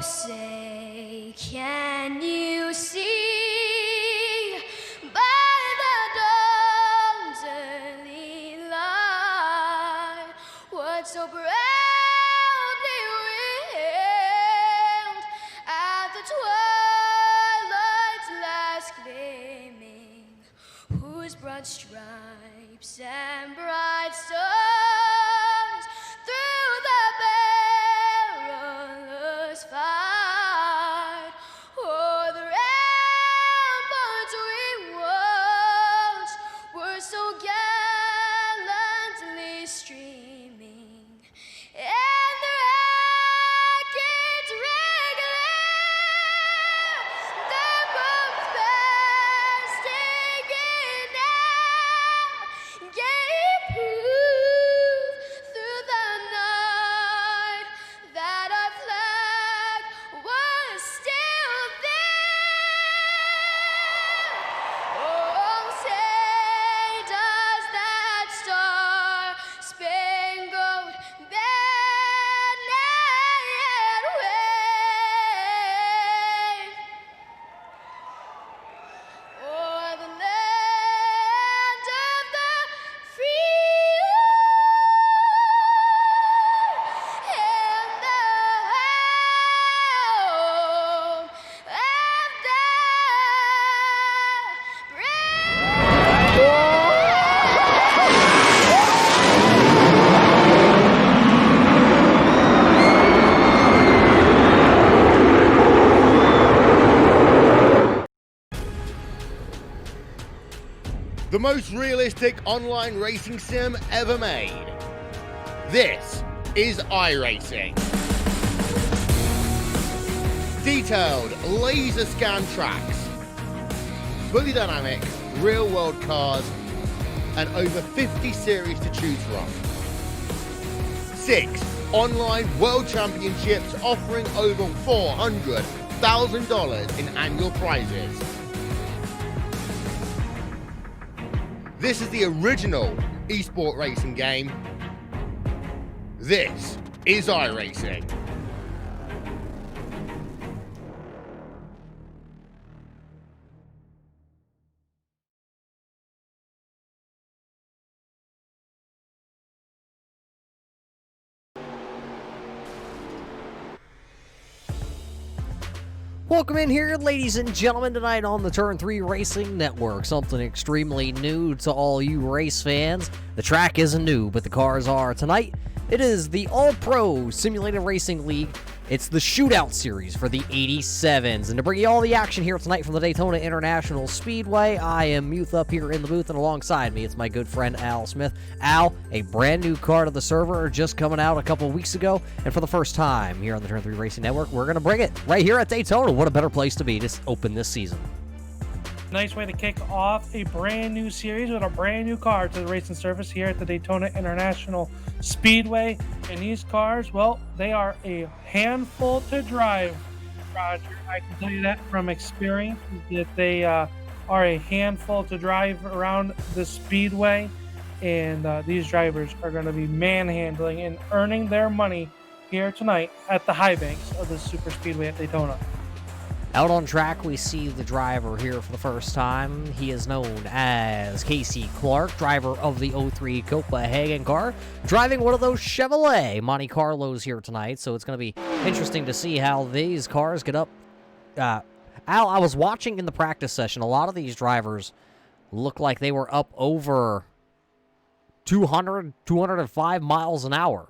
say, can you see by the dawn's early light what so proudly wailed at the twilight's last gleaming, whose broad stripes and bright stars through the perilous fight o'er the ramparts we watched were so gallantly streaming, and the rockets regular the bombs bursting in air gave proof through the night that our flag was still there. Oh, say does that star-spangled banner yet wave o'er the land of the free and the home of the The most realistic online racing sim ever made. This is iRacing. Detailed laser scan tracks, fully dynamic real world cars, and over 50 series to choose from. 6 online world championships offering over $400,000 in annual prizes. This is the original esport racing game. This is iRacing. Welcome in here, ladies and gentlemen, tonight on the Turn 3 Racing Network. Something extremely new to all you race fans. The track isn't new, but the cars are. Tonight, it is the All-Pro Simulated Racing League. It's the Shootout Series for the 87s. And to bring you all the action here tonight from the Daytona International Speedway, I am Muth up here in the booth, and alongside me, it's my good friend Al Smith. Al, a brand new car to the server, just coming out a couple weeks ago, and for the first time here on the Turn 3 Racing Network, we're going to bring it right here at Daytona. What a better place to be to open this season. Nice way to kick off a brand new series with a brand new car to the racing surface here at the Daytona International Speedway. And these cars, well, they are a handful to drive, Roger. I can tell you that from experience, that they are a handful to drive around the speedway. And these drivers are going to be manhandling and earning their money here tonight at the high banks of the super speedway at Daytona. Out on track, we see the driver here for the first time. He is known as Casey Clark, driver of the 03 Copenhagen car, driving one of those Chevrolet Monte Carlos here tonight. So it's going to be interesting to see how these cars get up. Al, I was watching in the practice session. A lot of these drivers look like they were up over 200, 205 miles an hour.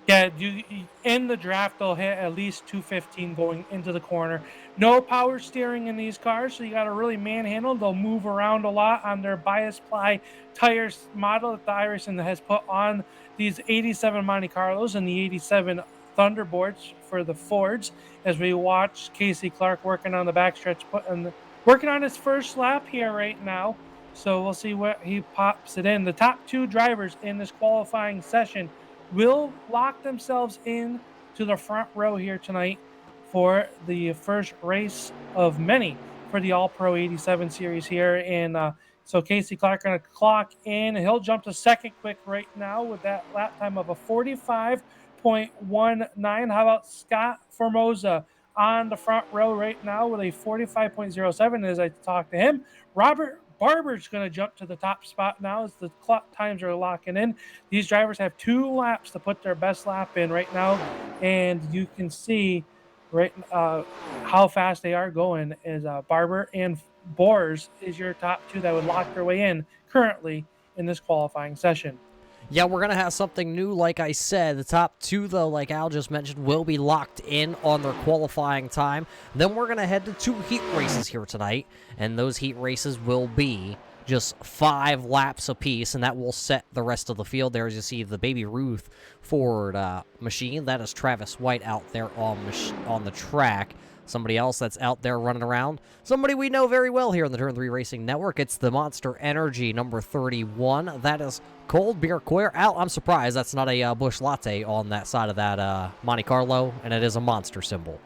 Yeah, in the draft, they'll hit at least 215 going into the corner. No power steering in these cars, so you got to really manhandle. They'll move around a lot on their bias ply tires model that the iRacing has put on these 87 Monte Carlos and the 87 Thunderbolts for the Fords. As we watch Casey Clark working on the backstretch, working on his first lap here right now. So we'll see what he pops it in. The top 2 drivers in this qualifying session will lock themselves in to the front row here tonight for the first race of many for the All-Pro 87 series here. And so Casey Clark going to clock in. He'll jump to second quick right now with that lap time of a 45.19. How about Scott Formosa on the front row right now with a 45.07 as I talk to him? Robert Barber's going to jump to the top spot now as the clock times are locking in. These drivers have 2 laps to put their best lap in right now, and you can see how fast they are going as Barber and Boers is your top 2 that would lock their way in currently in this qualifying session. Yeah, we're going to have something new, like I said. The top 2, though, like Al just mentioned, will be locked in on their qualifying time. Then we're going to head to 2 heat races here tonight, and those heat races will be just 5 laps apiece, and that will set the rest of the field. There, as you see, the Baby Ruth Ford machine. That is Travis White out there on the track. Somebody else that's out there running around. Somebody we know very well here on the Turn 3 Racing Network. It's the Monster Energy number 31. That is Cold Beer Queer. Al, I'm surprised that's not a Busch Latte on that side of that Monte Carlo, and it is a Monster symbol.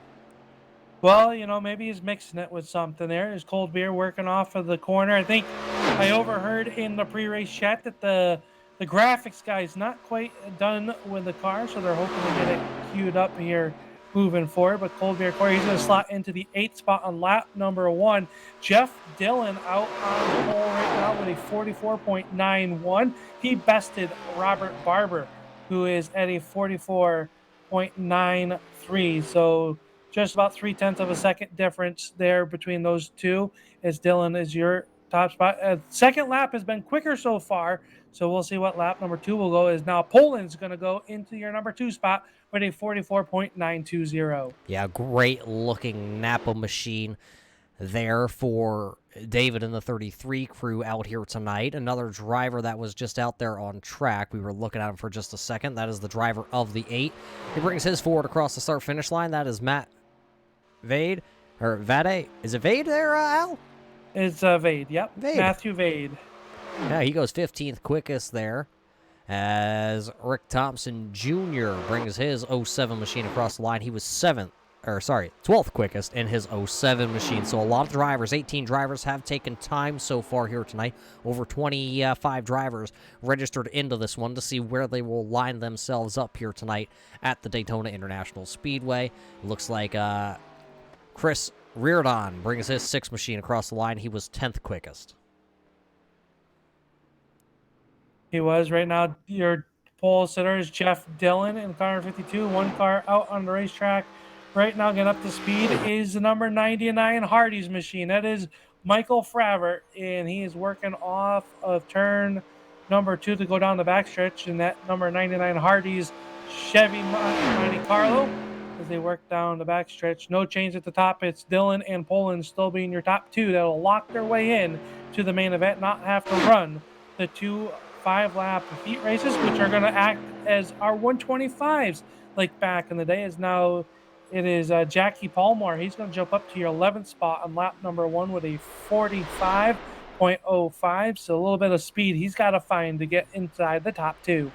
Well, maybe he's mixing it with something there. His cold beer working off of the corner. I think I overheard in the pre-race chat that the graphics guy is not quite done with the car, so they're hoping to get it queued up here moving forward. But Cold Beer Corey, he's going to slot into the 8th spot on lap number 1. Jeff Dillon out on the pole right now with a 44.91. He bested Robert Barber, who is at a 44.93. So just about 0.3 of a second difference there between those two, as Dillon is your top spot. Second lap has been quicker so far, so we'll see what lap number 2 will go. Is now Poland's going to go into your number 2 spot with a 44.920. Yeah, great looking Napa machine there for David and the 33 crew out here tonight. Another driver that was just out there on track. We were looking at him for just a second. That is the driver of the 8. He brings his Ford across the start-finish line. That is Matt Vade, or Vade. Is it Vade there, Al? It's Vade, yep. Vade. Matthew Vade. Yeah, he goes 15th quickest there, as Rick Thompson Jr. brings his 07 machine across the line. He was 12th quickest in his 07 machine. So a lot of drivers, 18 drivers, have taken time so far here tonight. Over 25 drivers registered into this one to see where they will line themselves up here tonight at the Daytona International Speedway. It looks like Chris Reardon brings his 6 machine across the line. He was 10th quickest. He was. Right now, your pole sitter is Jeff Dillon in car 52. 1 car out on the racetrack right now, getting up to speed, is the number 99 Hardy's machine. That is Michael Fravert, and he is working off of turn number 2 to go down the backstretch in that number 99 Hardy's Chevy Monte Carlo as they work down the backstretch. No change at the top. It's Dillon and Poland still being your top 2 that will lock their way in to the main event, not have to run the 2 5-lap heat races, which are going to act as our 125s like back in the day. As now it is Jackie Palmore. He's going to jump up to your 11th spot on lap number 1 with a 45.05. So a little bit of speed he's got to find to get inside the top 2.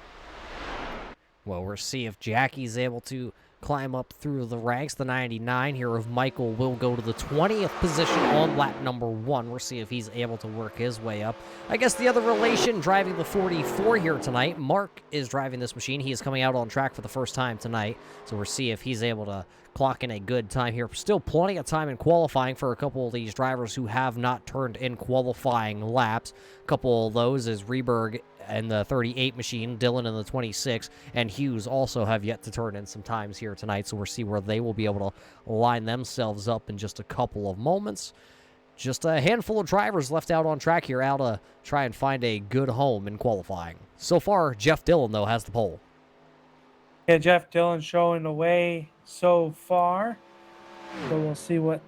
Well, we'll see if Jackie's able to climb up through the ranks. The 99 here of Michael will go to the 20th position on lap number 1. We'll see if he's able to work his way up. I guess the other relation driving the 44 here tonight, Mark is driving this machine. He is coming out on track for the first time tonight, so we'll see if he's able to clock in a good time here. Still plenty of time in qualifying for a couple of these drivers who have not turned in qualifying laps. A couple of those is Reberg and the 38 machine, Dillon in the 26, and Hughes also have yet to turn in some times here tonight, so we'll see where they will be able to line themselves up in just a couple of moments. Just a handful of drivers left out on track here, out to try and find a good home in qualifying. So far, Jeff Dillon, though, has the pole. Yeah, Jeff Dillon showing the way so far, so we'll see what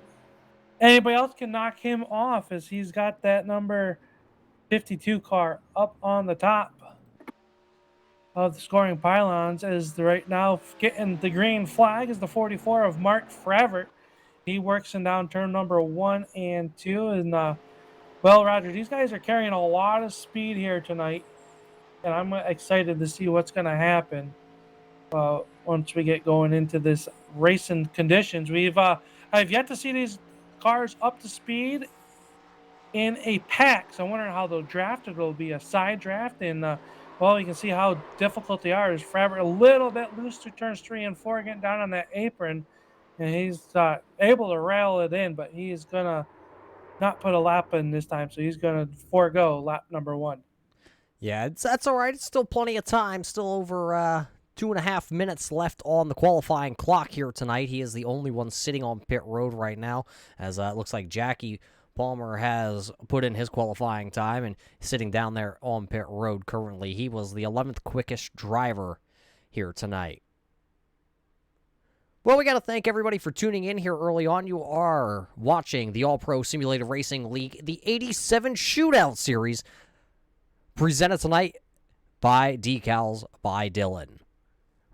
anybody else can knock him off, as he's got that number 52 car up on the top of the scoring pylons. As right now getting the green flag is the 44 of Mark Fravert. He works in down turn number 1 and 2. And well, Roger, these guys are carrying a lot of speed here tonight, and I'm excited to see what's going to happen once we get going into this racing conditions. I've yet to see these cars up to speed in a pack, so I'm wondering how they'll draft. It'll be a side draft, and Well, you can see how difficult they are. Is Fravert a little bit loose to turns 3 and 4, getting down on that apron, and he's able to rail it in, but he's gonna not put a lap in this time, so he's gonna forego lap number 1. Yeah, that's all right. It's still plenty of time. Still over 2.5 minutes left on the qualifying clock here tonight. He is the only one sitting on pit road right now, as it looks like Jackie Palmer has put in his qualifying time and sitting down there on pit road currently. He was the 11th quickest driver here tonight. Well, we got to thank everybody for tuning in here early on. You are watching the All-Pro Simulated Racing League, the 87 Shootout Series, presented tonight by Decals by Dylan.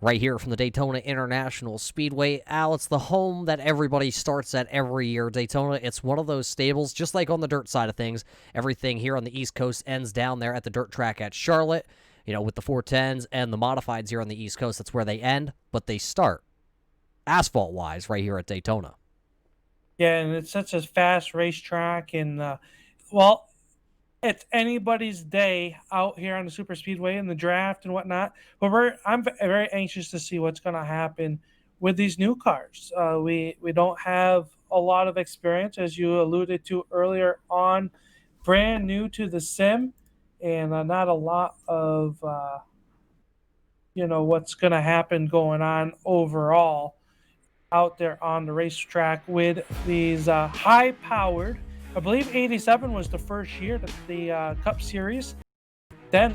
Right here from the Daytona International Speedway. Al, it's the home that everybody starts at every year. Daytona, it's one of those stables, just like on the dirt side of things. Everything here on the East Coast ends down there at the dirt track at Charlotte, with the 410s and the modifieds here on the East Coast. That's where they end, but they start asphalt-wise right here at Daytona. Yeah, and it's such a fast racetrack, and well, it's anybody's day out here on the super speedway and the draft and whatnot. But I'm very anxious to see what's going to happen with these new cars. We don't have a lot of experience, as you alluded to earlier on, brand new to the sim, and not a lot of what's going to happen going on overall out there on the racetrack with these high-powered. I believe 87 was the first year that the Cup Series. Then,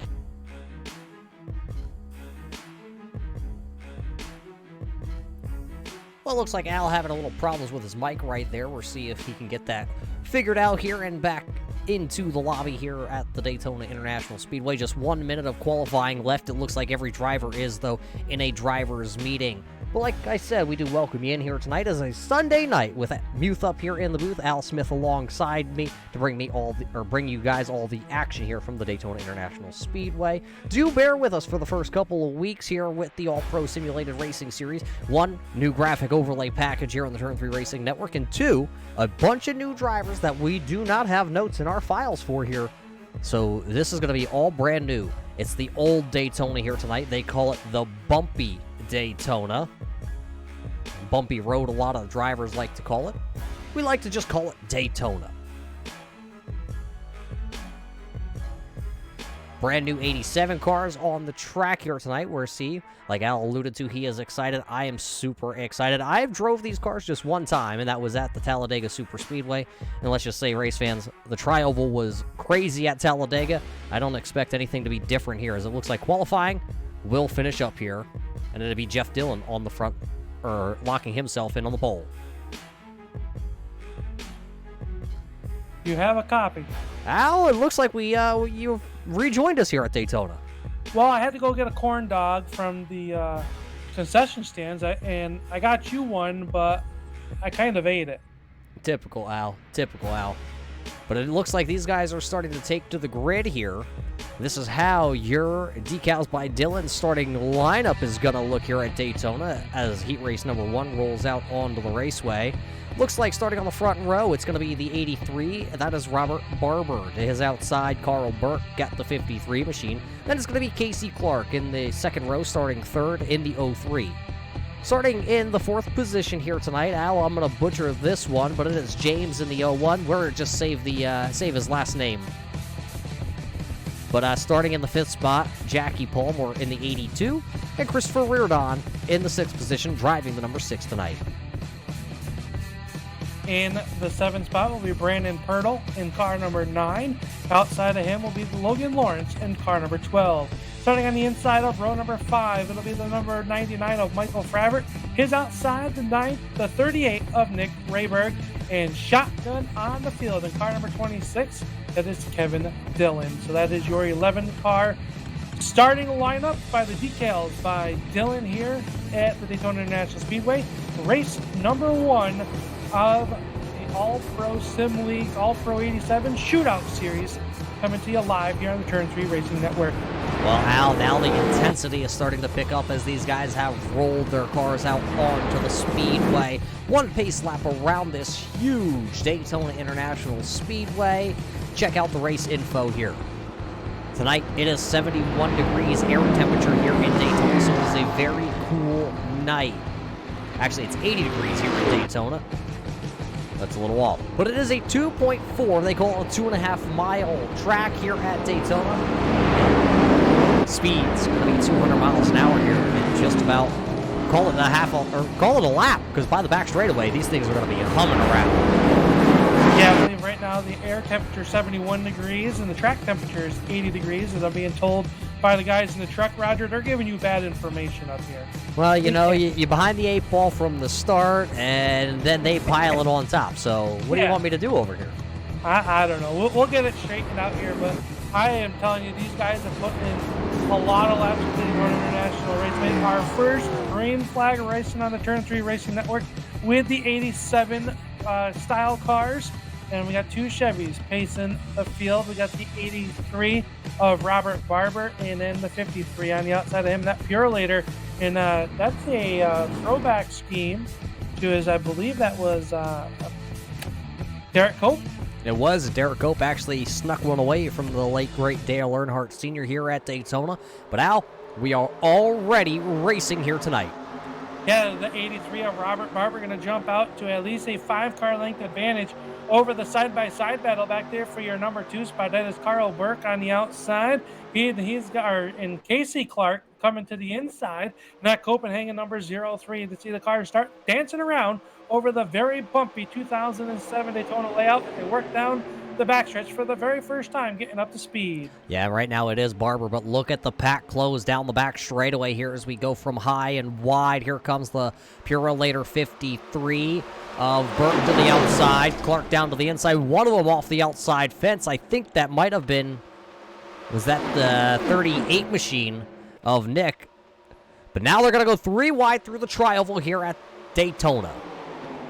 well, it looks like Al having a little problems with his mic right there. We'll see if he can get that figured out here and back into the lobby here at the Daytona International Speedway. Just 1 minute of qualifying left. It looks like every driver is, though, in a driver's meeting. But like I said, we do welcome you in here tonight as a Sunday night with Muth up here in the booth, Al Smith alongside me to bring you guys all the action here from the Daytona International Speedway. Do bear with us for the first couple of weeks here with the All-Pro Simulated Racing Series. 1, new graphic overlay package here on the Turn 3 Racing Network, and 2, a bunch of new drivers that we do not have notes in our files for here. So this is going to be all brand new. It's the old Daytona here tonight. They call it the Bumpy Daytona. Bumpy road, a lot of drivers like to call it. We like to just call it Daytona. Brand new 87 cars on the track here tonight. We're see, like Al alluded to, he is excited. I am super excited. I've drove these cars just one time, and that was at the Talladega Super Speedway. And let's just say, race fans, the tri-oval was crazy at Talladega. I don't expect anything to be different here, as it looks like qualifying will finish up here, and it'll be Jeff Dillon on the front, or locking himself in on the pole. you have a copy. Al, it looks like you rejoined us here at Daytona. Well, I had to go get a corn dog from the concession stands, and I got you one, but I kind of ate it. Typical Al. Typical Al. But it looks like these guys are starting to take to the grid here. This is how your Decals by Dylan starting lineup is going to look here at Daytona as heat race number 1 rolls out onto the raceway. Looks like starting on the front row, it's going to be the 83. That is Robert Barber. To his outside, Carl Burke got the 53 machine. Then it's going to be Casey Clark in the second row, starting third in the 03. Starting in the 4th position here tonight, Al, I'm going to butcher this one, but it is James in the 01. We're just save his last name. But starting in the 5th spot, Jackie Palmer in the 82, and Christopher Reardon in the 6th position, driving the number 6 tonight. In the 7th spot will be Brandon Pirtle in car number 9. Outside of him will be Logan Lawrence in car number 12. Starting on the inside of row number 5, it'll be the number 99 of Michael Fravert. His outside, the 38 of Nick Rayberg. And shotgun on the field in car number 26, that is Kevin Dillon. So that is your 11 car starting lineup by the Decals by Dillon here at the Daytona International Speedway. Race number 1 of the All-Pro Sim League All-Pro 87 Shootout Series coming to you live here on the Turn 3 Racing Network. Well, Al, now the intensity is starting to pick up as these guys have rolled their cars out onto the speedway. One pace lap around this huge Daytona International Speedway. Check out the race info here. Tonight, it is 71 degrees air temperature here in Daytona, so it is a very cool night. Actually, it's 80 degrees here in Daytona. That's a little off. But it is a 2.4, they call it a 2.5-mile track here at Daytona. Speed's going to be 200 miles an hour here in just about, call it a lap, because by the back straightaway, these things are going to be humming around. Yeah, I believe right now the air temperature is 71 degrees and the track temperature is 80 degrees, as I'm being told by the guys in the truck. Roger, they're giving you bad information up here. Well, you know, you're behind the 8 ball from the start, and then they pile it on top. So what do you want me to do over here? I don't know. We'll get it straightened out here, but I am telling you, these guys have put in a lot of laps with the International Raceway. Our first green flag racing on the Turn 3 Racing Network with the 87 style cars. And we got 2 Chevys pacing the field. We got the 83 of Robert Barber, and then the 53 on the outside of him, that Purelator. And that's a throwback scheme to his, I believe that was Derek Cope. It was. Derek Cope actually snuck one away from the late, great Dale Earnhardt Sr. here at Daytona. But Al, we are already racing here tonight. Yeah, the 83 of Robert Barber going to jump out to at least a 5-car length advantage over the side-by-side battle back there for your number 2 spot. That is Carl Burke on the outside. He's got, and Casey Clark coming to the inside. And that Copenhagen number 03 to see the cars start dancing around over the very bumpy 2007 Daytona layout. They work down the backstretch for the very first time, getting up to speed. Yeah, right now it is Barber, but look at the pack close down the back straightaway here as we go from high and wide. Here comes the Purelator 53 of Burton to the outside, Clark down to the inside, one of them off the outside fence. I think that might have been, was that the 38 machine of Nick? But now they're going to go 3 wide through the tri-oval here at Daytona.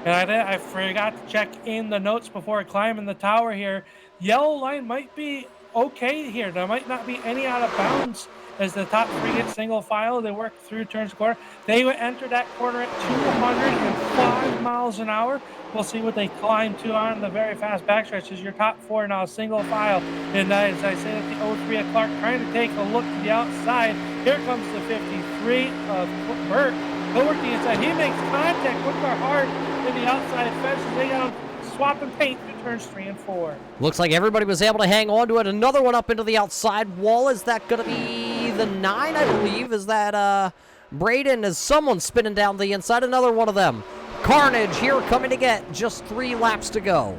And I forgot to check in the notes before climbing the tower here. Yellow line might be okay here. There might not be any out of bounds as the top 3 get single file. They work through turns corner. They would enter that corner at 205 miles an hour. We'll see what they climb to on the very fast backstretch as your top 4 now single file. And as I say, that the 03 of Clark trying to take a look to the outside. Here comes the 53 of Burke. He'll work the inside. He makes contact with the hard in the outside fence as they got him swapping paint through turns 3 and 4. Looks like everybody was able to hang on to it. Another one up into the outside wall. Is that going to be the 9, I believe? Is that Braden? Is someone spinning down the inside? Another one of them. Carnage here coming to get just 3 laps to go.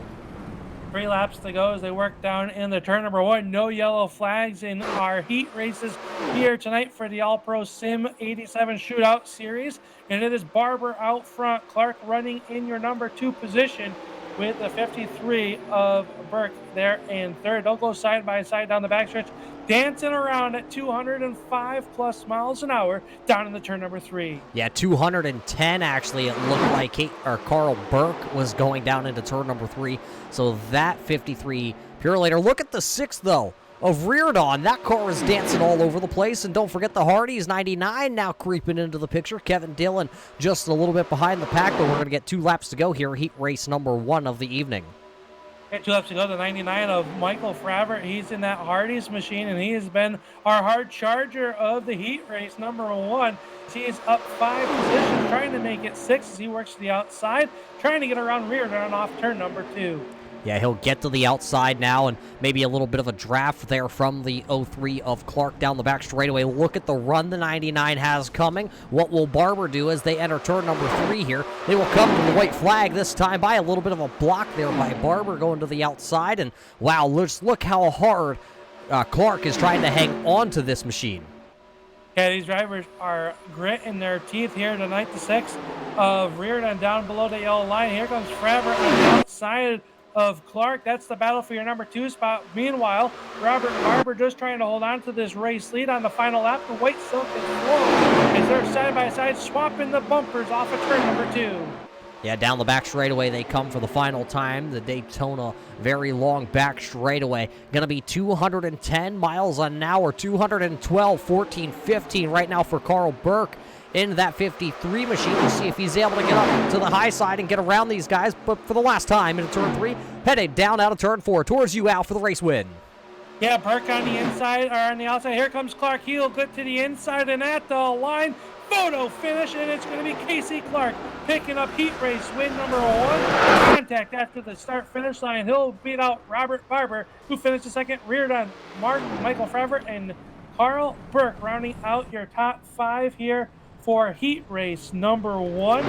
3 laps to go as they work down in the turn number 1. No yellow flags in our heat races here tonight for the All-Pro Sim 87 Shootout Series. And it is Barber out front, Clark running in your number 2 position with the 53 of Burke there in third. They'll go side by side down the backstretch, dancing around at 205+ miles an hour down in the turn number 3. Yeah, 210 actually. It looked like Carl Burke was going down into turn number 3. So that 53 Purelator. Look at the 6 though of Reardon. That car is dancing all over the place. And don't forget the Hardys 99 now creeping into the picture. Kevin Dillon just a little bit behind the pack, but we're going to get 2 laps to go here. Heat race number 1 of the evening. 2 laps to go. The 99 of Michael Fravert. He's in that Hardee's machine, and he has been our hard charger of the heat race number 1. He is up 5 positions, trying to make it 6 as he works to the outside, trying to get around Reardon off turn number 2. Yeah, he'll get to the outside now, and maybe a little bit of a draft there from the 03 of Clark down the back straightaway. Look at the run the 99 has coming. What will Barber do as they enter turn number 3 here? They will come to the white flag this time by a little bit of a block there by Barber going to the outside. And wow, look how hard Clark is trying to hang on to this machine. Yeah, these drivers are gritting their teeth here tonight. The 6 of Reardon down below the yellow line. Here comes Fravert on the outside of Clark. That's the battle for your number 2 spot. Meanwhile, Robert Barber just trying to hold on to this race lead on the final lap. The white silk is slow as they're side by side swapping the bumpers off of turn number 2. Yeah, down the back straightaway they come for the final time. The Daytona very long back straightaway. Going to be 210 miles an hour, 212, 14, 15 right now for Carl Burke in that 53 machine. We'll see if he's able to get up to the high side and get around these guys. But for the last time in turn 3, headed down out of turn 4 towards you, Al, for the race win. Yeah, Burke on the inside or on the outside. Here comes Clark. He'll get to the inside and at the line. Photo finish, and it's going to be Casey Clark picking up heat race win number 1. Contact after the start finish line. He'll beat out Robert Barber, who finished the second, reared on Michael Favre and Carl Burke, rounding out your top 5 here for heat race number 1.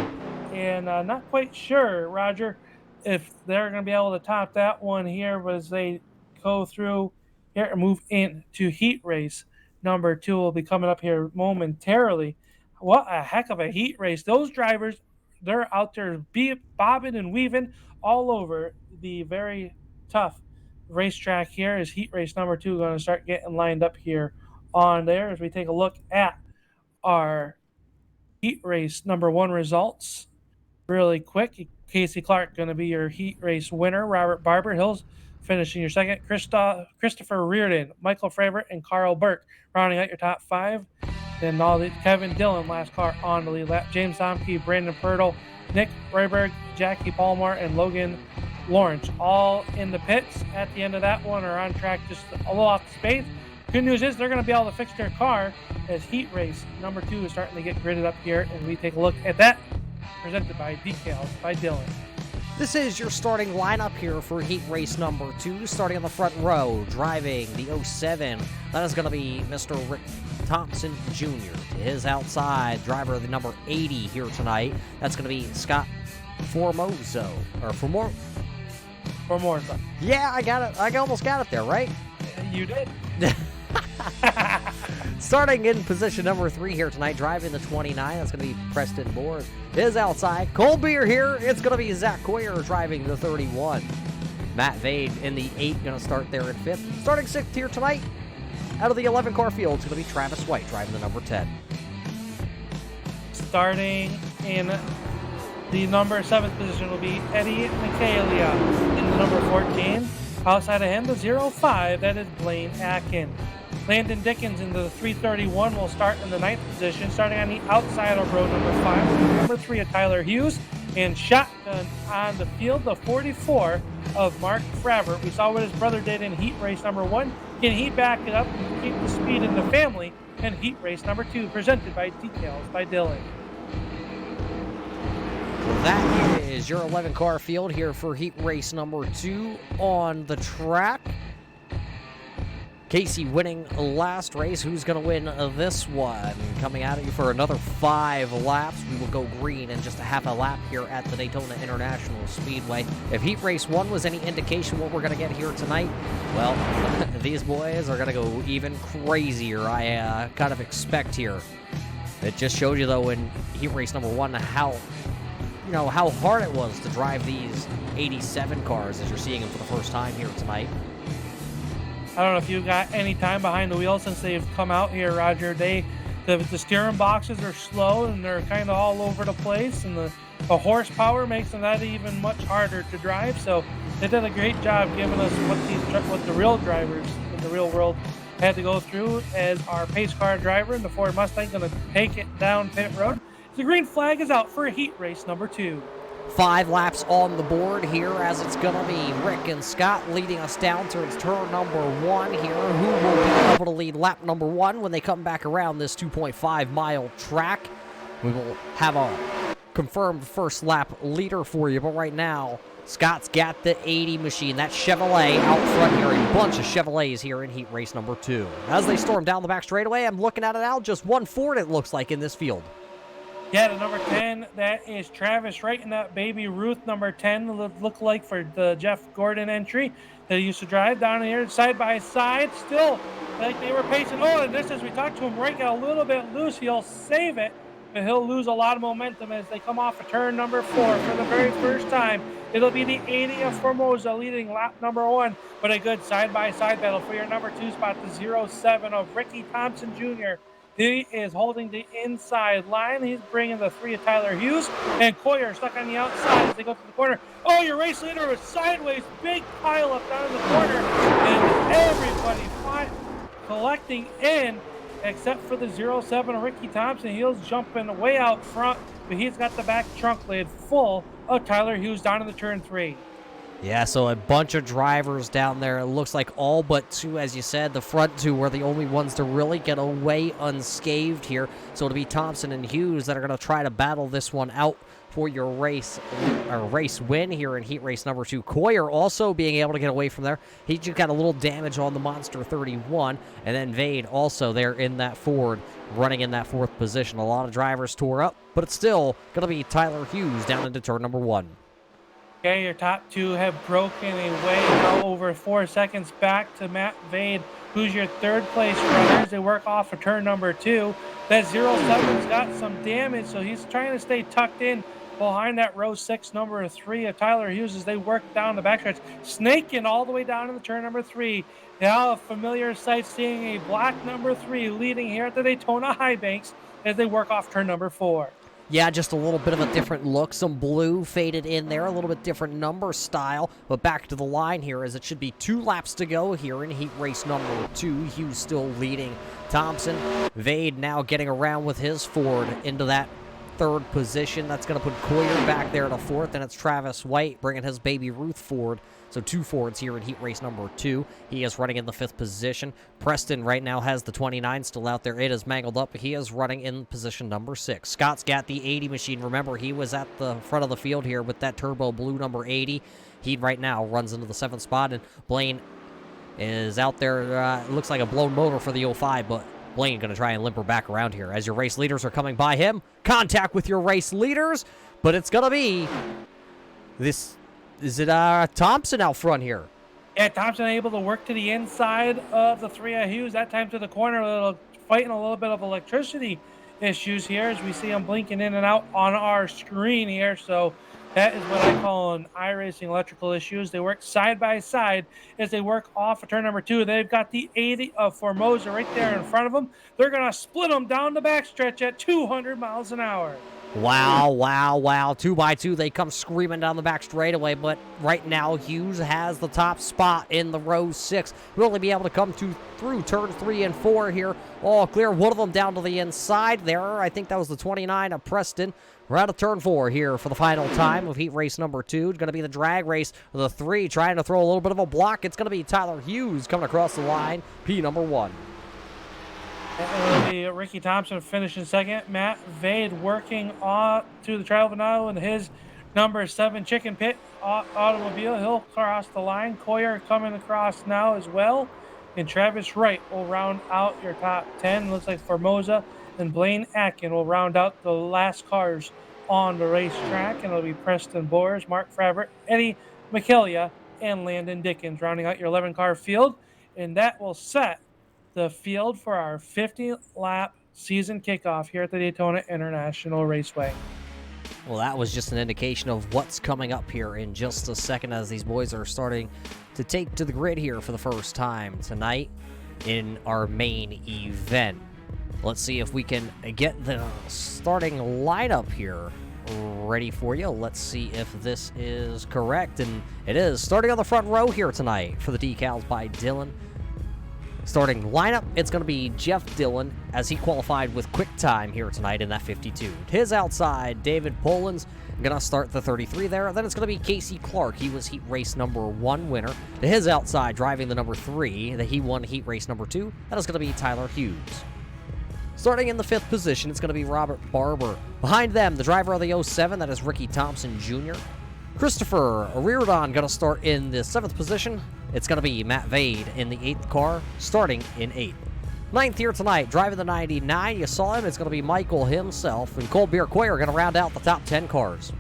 And not quite sure, Roger, if they're going to be able to top that one here as they go through here and move into heat race number 2. Will be coming up here momentarily. What a heck of a heat race. Those drivers, they're out there bobbing and weaving all over the very tough racetrack here. Is heat race number 2 going to start getting lined up here on there as we take a look at our heat race number 1 results really quick. Casey Clark going to be your heat race winner. Robert Barber, Hills finishing your second. Christopher Reardon, Michael Favre, and Carl Burke rounding out your top 5. Then Kevin Dillon, last car on the lead lap. James Domke, Brandon Pirtle, Nick Rayberg, Jackie Palmer, and Logan Lawrence all in the pits at the end of that one are on track just a little off the space. Good news is they're going to be able to fix their car as heat race number 2 is starting to get gridded up here, and we take a look at that. Presented by Decals by Dylan. This is your starting lineup here for heat race number 2. Starting on the front row, driving the 07. That is going to be Mr. Rick Thompson Jr. To his outside, driver of the number 80 here tonight. That's going to be Scott Formosa. Formosa. Yeah, I got it. I almost got it there, right? You did. Starting in position number 3 here tonight, driving the 29. That's going to be Preston Moore. His outside. Cold beer here. It's going to be Zach Coyer driving the 31. Matt Vade in the 8, going to start there in 5th. Starting 6th here tonight, out of the 11-car field, it's going to be Travis White driving the number 10. Starting in the number 7th position will be Eddie Michaelia in the number 14. Outside of him, the 05, that is Blaine Atkin. Landon Dickens in the 331 will start in the 9th position. Starting on the outside of row number 5, number 3 of Tyler Hughes. And shotgun on the field, the 44 of Mark Favre. We saw what his brother did in heat race number 1. Can he back it up and keep the speed in the family in heat race number 2, presented by Decals by Dylan. That is your 11-car field here for heat race number 2 on the track. Casey winning last race. Who's going to win this one? Coming at you for another 5 laps. We will go green in just a half a lap here at the Daytona International Speedway. If heat race 1 was any indication what we're going to get here tonight, well, these boys are going to go even crazier, I kind of expect here. It just shows you, though, in heat race number 1 how hard it was to drive these 87 cars as you're seeing them for the first time here tonight. I don't know if you got any time behind the wheel since they've come out here, Roger. The steering boxes are slow and they're kind of all over the place, and the horsepower makes them that even much harder to drive. So they did a great job giving us what the real drivers in the real world had to go through. As our pace car driver in the Ford Mustang going to take it down pit road. The green flag is out for a heat race number 2. 5 laps on the board here as it's going to be Rick and Scott leading us down towards turn number 1 here. Who will be able to lead lap number 1 when they come back around this 2.5-mile track? We will have a confirmed first lap leader for you, but right now, Scott's got the 80 machine. That Chevrolet out front here. A bunch of Chevrolets here in heat race number 2. As they storm down the back straightaway, I'm looking at it now. Just one Ford, it looks like, in this field. Yeah, the number 10, that is Travis Wright, and that Baby Ruth number 10 look like for the Jeff Gordon entry that he used to drive down here side by side. Still, like they were pacing. Oh, and this, as we talked to him, Wright got a little bit loose. He'll save it, but he'll lose a lot of momentum as they come off of turn number 4 for the very first time. It'll be the 80 of Formosa leading lap number 1, but a good side-by-side battle for your number 2 spot, the 07 of Ricky Thompson Jr. He is holding the inside line. He's bringing the 3 of Tyler Hughes. And Coyer stuck on the outside as they go to the corner. Oh, your race leader was sideways. Big pile up down in the corner. And everybody collecting in except for the 07 of Ricky Thompson. He's jumping way out front, but he's got the back trunk lid full of Tyler Hughes down in the turn 3. Yeah, so a bunch of drivers down there. It looks like all but two, as you said. The front two were the only ones to really get away unscathed here. So it'll be Thompson and Hughes that are going to try to battle this one out for your race win here in heat race number 2. Coyer also being able to get away from there. He just got a little damage on the Monster 31. And then Vade also there in that Ford, running in that 4th position. A lot of drivers tore up, but it's still going to be Tyler Hughes down into turn number 1. Okay, your top 2 have broken away now over 4 seconds back to Matt Vade, who's your 3rd place runner as they work off of turn number 2. That 07's got some damage, so he's trying to stay tucked in behind that row 6, number 3 of Tyler Hughes as they work down the backstretch, snaking all the way down into turn number 3. Now a familiar sight, seeing a black number 3 leading here at the Daytona High Banks as they work off turn number 4. Yeah, just a little bit of a different look. Some blue faded in there, a little bit different number style. But back to the line here, as it should be 2 laps to go here in heat race number 2. Hughes still leading Thompson. Vade now getting around with his Ford into that 3rd position. That's going to put Coyer back there to 4th, and it's Travis White bringing his Baby Ruth Ford. So 2 Fords here in heat race number 2. He is running in the 5th position. Preston right now has the 29 still out there. It is mangled up. He is running in position number 6. Scott's got the 80 machine. Remember, he was at the front of the field here with that turbo blue number 80. He right now runs into the 7th spot, and Blaine is out there. It looks like a blown motor for the 05, but Blaine going to try and limp her back around here as your race leaders are coming by him. Contact with your race leaders, but it's going to be this. Is it Thompson out front here? Yeah, Thompson able to work to the inside of the 3 of Hughes, that time to the corner, fighting a little bit of electricity issues here as we see him blinking in and out on our screen here. So that is what I call an iRacing electrical issues. They work side by side as they work off of turn number 2. They've got the 80 of Formosa right there in front of them. They're going to split them down the backstretch at 200 miles an hour. Wow, wow, wow. 2 by 2, they come screaming down the back straightaway, but right now Hughes has the top spot in the row 6. Will only be able to come through turn 3 and 4 here. All clear, one of them down to the inside there. I think that was the 29 of Preston. We're out of turn 4 here for the final time of heat race number 2. It's going to be the drag race. The 3 trying to throw a little bit of a block. It's going to be Tyler Hughes coming across the line, P number 1. It'll be Ricky Thompson finishing second. Matt Vade working on to the Travelvino in his number 7 Chicken Pit automobile. He'll cross the line. Coyer coming across now as well. And Travis Wright will round out your top 10. Looks like Formosa and Blaine Atkin will round out the last cars on the racetrack. And it'll be Preston Boers, Mark Fravert, Eddie McKellia, and Landon Dickens rounding out your 11-car field. And that will set the field for our 50-lap season kickoff here at the Daytona International Raceway. Well, that was just an indication of what's coming up here in just a second as these boys are starting to take to the grid here for the first time tonight in our main event. Let's see if we can get the starting lineup here ready for you. Let's see if this is correct, and it is. Starting on the front row here tonight for the decals by Dylan. Starting lineup, it's going to be Jeff Dillon as he qualified with quick time here tonight in that 52. His outside, David Poland's going to start the 33 there. Then it's going to be Casey Clark. He was heat race number 1 winner. To his outside, driving the number 3, that he won heat race number 2. That is going to be Tyler Hughes. Starting in the 5th position, it's going to be Robert Barber. Behind them, the driver of the 07, that is Ricky Thompson Jr. Christopher Reardon going to start in the 7th position. It's going to be Matt Vade in the 8th car, starting in 8th. 9th here tonight, driving the 99. You saw him. It's going to be Michael himself. And Cole Coyer are going to round out the top 10 cars.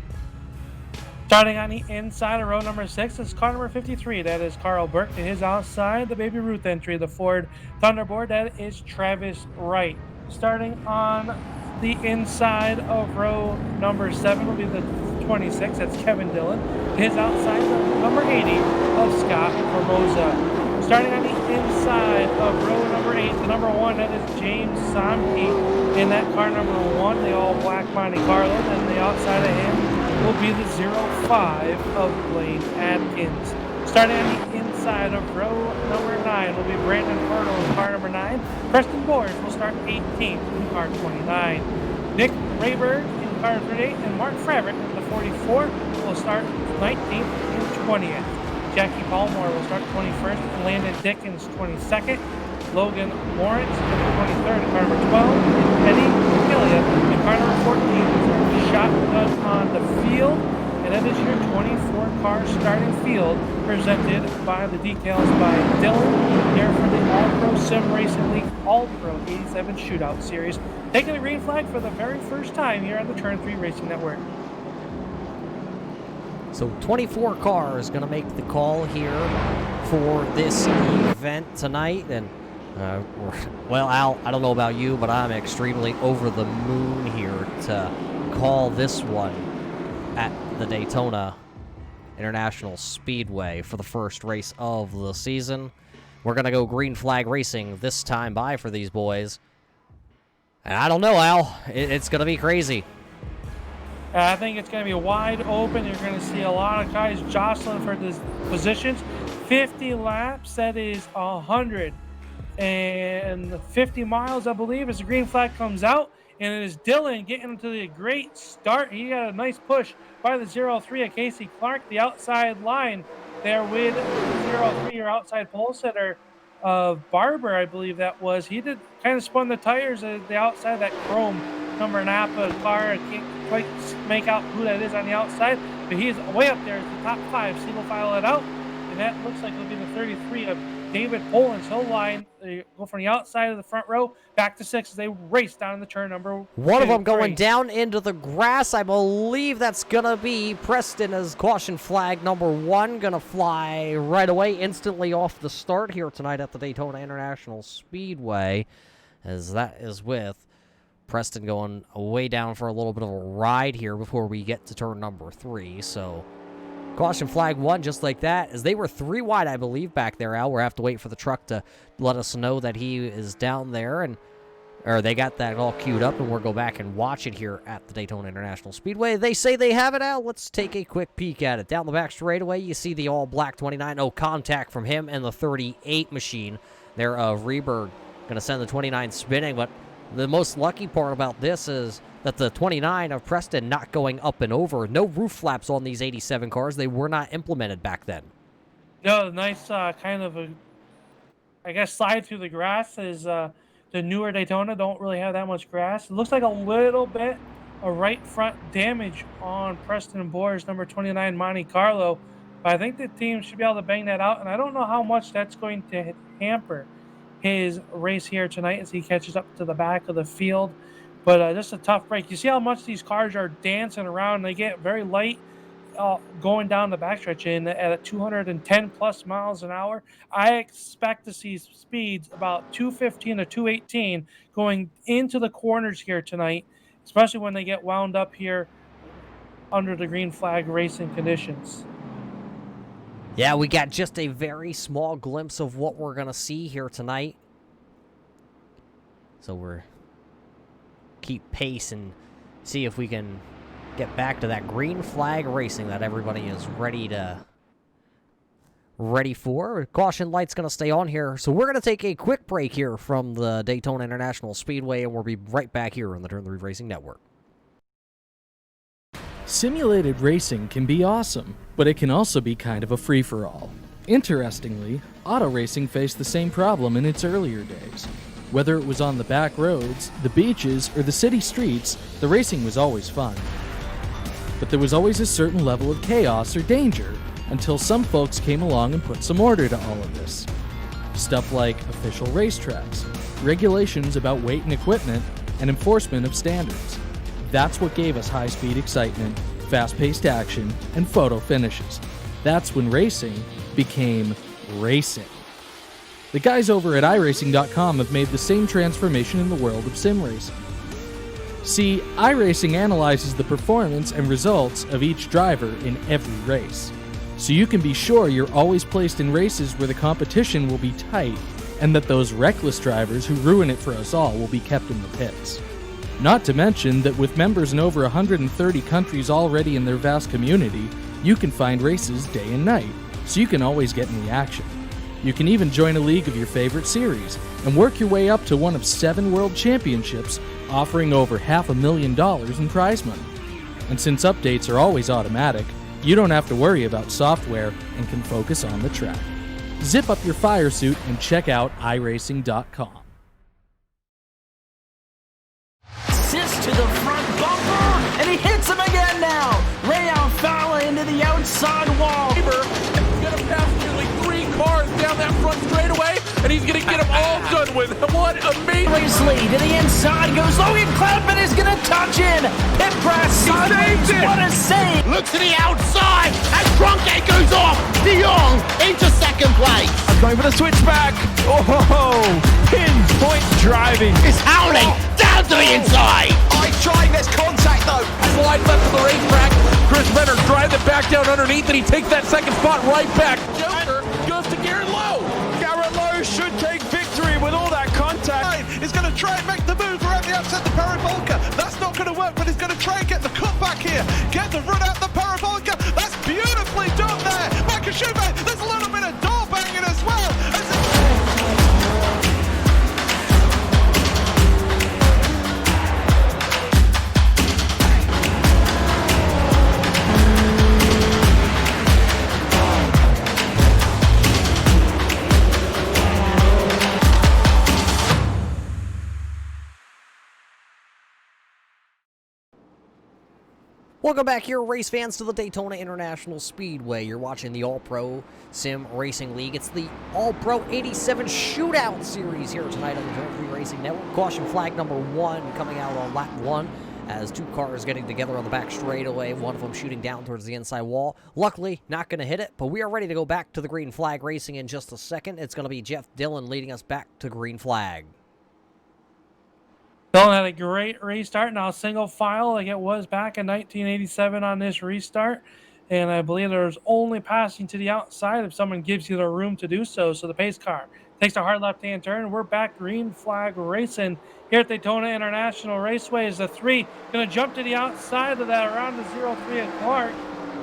Starting on the inside of row number 6 is car number 53. That is Carl Burke. To his outside, the Baby Ruth entry, the Ford Thunderbird. That is Travis Wright. Starting on the inside of row number 7 will be the 26. That's Kevin Dillon. His outside, the number 80 of Scott Formosa. Starting on the inside of row number 8, the number 1, that is James Somke. In that car number 1, the all black Monte Carlo. And the outside of him will be the 05 of Blaine Atkins. Starting on the inside of row number 9 will be Brandon Hurdle in car number 9. Preston Boers will start 18th in car 29. Nick Rayberg in car 38 and Mark Fravert in the 44 will start 19th in 20th. Jackie Palmore will start 21st. Landon Dickens 22nd. Logan Lawrence number 23rd in car number 12. Eddie Killia in car number 14 is our shotgun on the field. And that is your 24-car starting field presented by the details by Dylan here for the All-Pro Sim Racing League All-Pro 87 Shootout Series. Taking the green flag for the very first time here on the Turn 3 Racing Network. So 24 cars going to make the call here for this event tonight. And, well, Al, I don't know about you, but I'm extremely over the moon here to call this one at the Daytona International Speedway for the first race of the season. We're going to go green flag racing this time by for these boys. And I don't know, Al. It's going to be crazy. I think it's going to be wide open. You're going to see a lot of guys jostling for these positions. 50 laps, that is 150 miles, I believe, as the green flag comes out. And it is Dylan getting into the great start. He got a nice push by the 03 of Casey Clark, the outside line there with 03, your outside pole setter of Barber, I believe that was. He did kind of spun the tires at the outside of that chrome number Napa car. I can't quite make out who that is on the outside, but he's way up there as the top 5. Single file it out, and that looks like it'll be the 33 of David Poland's. He'll line, go from the outside of the front row back to 6 as they race down in the turn number 1 of them going 3. down into the grass. I believe that's going to be Preston as caution flag number 1. Going to fly right away, instantly off the start here tonight at the Daytona International Speedway, as that is with Preston going way down for a little bit of a ride here before we get to turn number 3. So caution flag 1 just like that, as they were 3 wide, I believe, back there, Al. We'll have to wait for the truck to let us know that he is down there, or they got that all queued up, and we'll go back and watch it here at the Daytona International Speedway. They say they have it, Al. Let's take a quick peek at it. Down the back straightaway, you see the all-black 29. No contact from him and the 38 machine there of Reberg. Going to send the 29 spinning, but the most lucky part about this is that the 29 of Preston not going up and over. No roof flaps on these 87 cars. They were not implemented back then. No, nice kind of a, I guess, slide through the grass is the newer Daytona don't really have that much grass. It looks like a little bit of right front damage on Preston Boer's number 29 Monte Carlo, but I think the team should be able to bang that out, and I don't know how much that's going to hamper his race here tonight as he catches up to the back of the field. But just a tough break. You see how much these cars are dancing around. They get very light going down the backstretch at 210 plus miles an hour. I expect to see speeds about 215 to 218 going into the corners here tonight, especially when they get wound up here under the green flag racing conditions. Yeah, we got just a very small glimpse of what we're going to see here tonight. So we're keep pace and see if we can get back to that green flag racing that everybody is ready for. Caution light's going to stay on here. So we're going to take a quick break here from the Daytona International Speedway, and we'll be right back here on the Turn 3 Racing Network. Simulated racing can be awesome, but it can also be kind of a free-for-all. Interestingly, auto racing faced the same problem in its earlier days. Whether it was on the back roads, the beaches, or the city streets, the racing was always fun. But there was always a certain level of chaos or danger, until some folks came along and put some order to all of this. Stuff like official racetracks, regulations about weight and equipment, and enforcement of standards. That's what gave us high-speed excitement, fast-paced action, and photo finishes. That's when racing became racing. The guys over at iRacing.com have made the same transformation in the world of sim racing. See, iRacing analyzes the performance and results of each driver in every race, so you can be sure you're always placed in races where the competition will be tight and that those reckless drivers who ruin it for us all will be kept in the pits. Not to mention that with members in over 130 countries already in their vast community, you can find races day and night, so you can always get in the action. You can even join a league of your favorite series and work your way up to one of 7 world championships, offering over $500,000 in prize money. And since updates are always automatic, You don't have to worry about software and can focus on the track. Zip up your fire suit and check out iRacing.com. Assist to the front bumper, and he hits him again now. Ray Alfala into the outside wall. He's going to pass nearly 3 cars down that front straightaway, and he's going to get them all done with. What amazing. Race lead to the inside goes Logan Clapman is going to touch in. Pit press sideways. What a save. Looks to the outside, and Cronkite goes off. De Jong into second place. Going for the switchback. Oh, pinpoint driving. It's howling down to the inside. Trying this contact though. Slide left of the racetrack. Chris Benner drives it back down underneath, and he takes that second spot right back. Joker goes to Garrett Lowe. Garrett Lowe should take victory with all that contact. He's going to try and make the move around the outside the Parabolica. That's not going to work, but he's going to try and get the cutback here. Get the run out the Parabolica. That's beautifully done there. Michael Schumacher, there's a little bit of door banging as well. Welcome back here, race fans, to the Daytona International Speedway. You're watching the All-Pro Sim Racing League. It's the All-Pro 87 Shootout Series here tonight on the Turn 3 Racing Network. Caution flag number 1 coming out on lap 1 as 2 cars getting together on the back straightaway, one of them shooting down towards the inside wall. Luckily, not going to hit it, but we are ready to go back to the green flag racing in just a second. It's going to be Jeff Dillon leading us back to green flag. Dillon had a great restart, now single file like it was back in 1987 on this restart. And I believe there's only passing to the outside if someone gives you the room to do so. So the pace car takes a hard left-hand turn. We're back green flag racing here at Daytona International Raceway. As the 3 going to jump to the outside of that around the 0-3 at Clark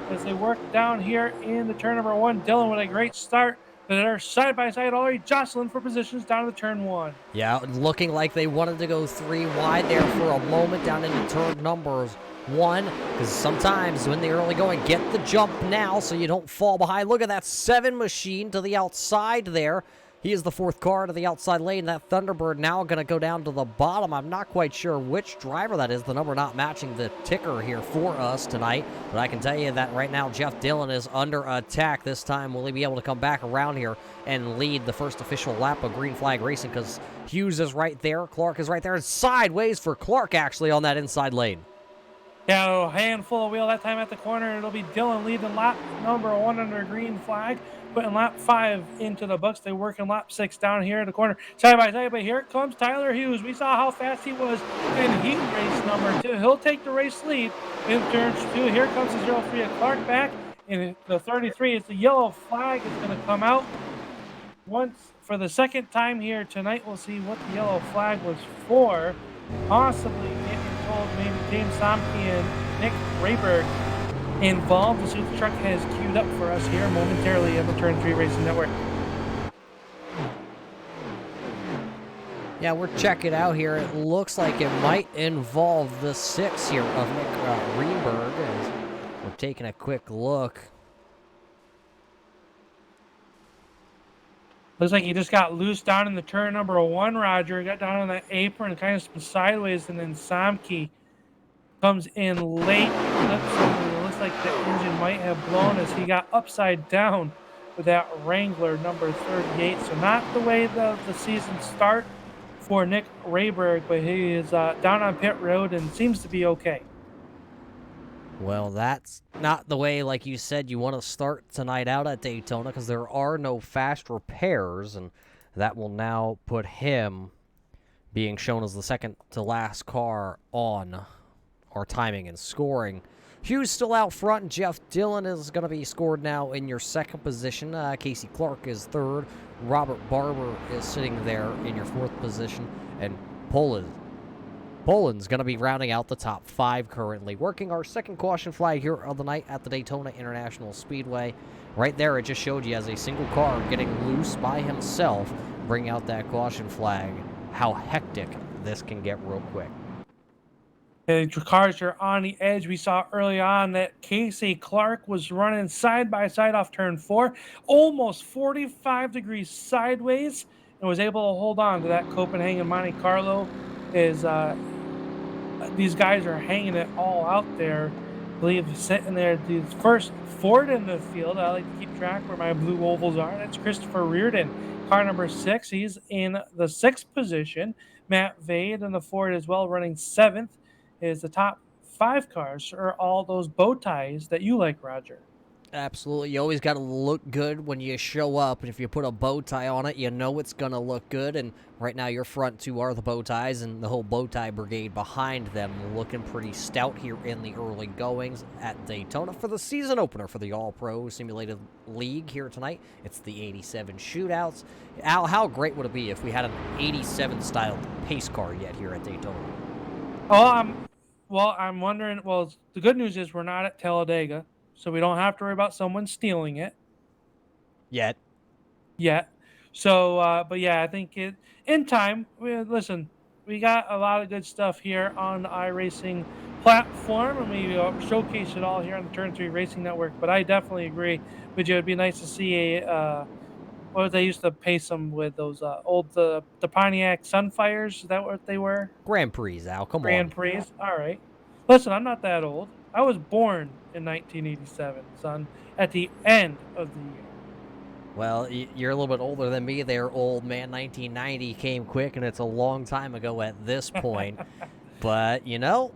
as they work down here in the turn number 1. Dillon with a great start. They're side by side, already jostling for positions down to the turn 1. Yeah, looking like they wanted to go 3 wide there for a moment down into turn numbers 1, because sometimes when the early going, get the jump now so you don't fall behind. Look at that 7 machine to the outside there. He is the 4th car to the outside lane. That Thunderbird now going to go down to the bottom. I'm not quite sure which driver that is. The number not matching the ticker here for us tonight. But I can tell you that right now Jeff Dillon is under attack. This time, will he be able to come back around here and lead the first official lap of green flag racing? Because Hughes is right there. Clark is right there. And sideways for Clark, actually, on that inside lane. Yeah, a handful of wheel that time at the corner. It'll be Dillon leading lap number 1 under green flag, putting lap 5 into the books. They work in lap 6 down here at the corner, side by side. But here comes Tyler Hughes. We saw how fast he was in heat race number 2. He'll take the race lead in turns 2. Here comes the 0-3 at Clark back, and the 33 is the yellow flag is going to come out once for the second time here tonight. We'll see what the yellow flag was for. Possibly getting told maybe James Somke and Nick Rayberg involved. We'll see what the truck has queued up for us here momentarily on the Turn 3 Racing Network. Yeah, we're checking out here. It looks like it might involve the 6 here of Nick Rayberg as we're taking a quick look. Looks like he just got loose down in the turn number 1, Roger. He got down on that apron, kind of spun sideways, and then Somke comes in late. It looks like the engine might have blown as he got upside down with that Wrangler number 38. So not the way the season start for Nick Rayberg, but he is down on pit road and seems to be okay. Well, that's not the way, like you said, you want to start tonight out at Daytona, because there are no fast repairs, and that will now put him being shown as the second to last car on our timing and scoring. Hughes still out front. Jeff Dillon is going to be scored now in your second position. Casey Clark is third. Robert Barber is sitting there in your 4th position, and Poland's going to be rounding out the top 5 currently. Working our second caution flag here of the night at the Daytona International Speedway. Right there, it just showed you as a single car getting loose by himself, bring out that caution flag, how hectic this can get real quick. The cars are on the edge. We saw early on that Casey Clark was running side by side off turn 4, almost 45 degrees sideways, and was able to hold on to that Copenhagen Monte Carlo. Is These guys are hanging it all out there. I believe sitting there, the first Ford in the field. I like to keep track where my blue ovals are. That's Christopher Reardon, car number 6. He's in the 6th position. Matt Vade in the Ford as well, running 7th. Is the top 5 cars are all those bow ties that you like, Roger. Absolutely. You always got to look good when you show up, and if you put a bow tie on it, you know it's going to look good. And right now, your front two are the bow ties, and the whole bow tie brigade behind them looking pretty stout here in the early goings at Daytona for the season opener for the All-Pro Simulated League here tonight. It's the 87 Shootouts. Al, how great would it be if we had an 87-style pace car yet here at Daytona? I'm wondering. Well, the good news is we're not at Talladega, so we don't have to worry about someone stealing it Yet. So, but yeah, I think in time. Listen, we got a lot of good stuff here on the iRacing platform, and we showcase it all here on the Turn 3 Racing Network. But I definitely agree with you. It'd be nice to see a what they used to pace them with, those old the Pontiac Sunfires. Is that what they were? Grand Prix, Al. Come on. Grand Prix. All right. Listen, I'm not that old. I was born in 1987, son, at the end of the year. Well, you're a little bit older than me there, old man. 1990 came quick, and it's a long time ago at this point. But, you know,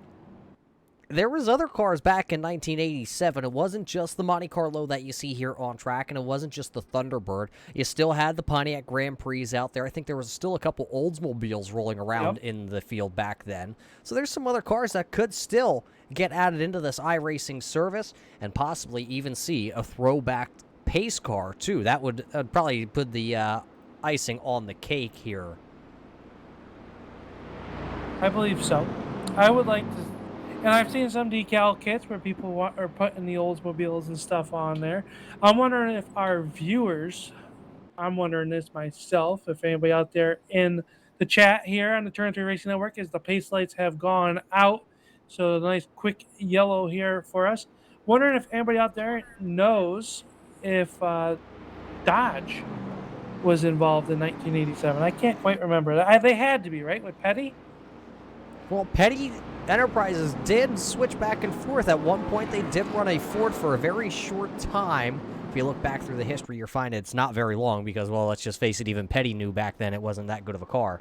there was other cars back in 1987. It wasn't just the Monte Carlo that you see here on track, and it wasn't just the Thunderbird. You still had the Pontiac Grand Prix out there. I think there was still a couple Oldsmobiles rolling around in the field back then. So there's some other cars that could still get added into this iRacing service and possibly even see a throwback pace car, too. That would probably put the icing on the cake here. I believe so. I would like to, and I've seen some decal kits where people are putting the Oldsmobiles and stuff on there. I'm wondering if our viewers, I'm wondering this myself, if anybody out there in the chat here on the Turn 3 Racing Network, is the pace lights have gone out. So a nice quick yellow here for us. Wondering if anybody out there knows if Dodge was involved in 1987. I can't quite remember. They had to be, right, with Petty? Well, Petty Enterprises did switch back and forth. At one point, they did run a Ford for a very short time. If you look back through the history, you'll find it's not very long because, well, let's just face it, even Petty knew back then it wasn't that good of a car.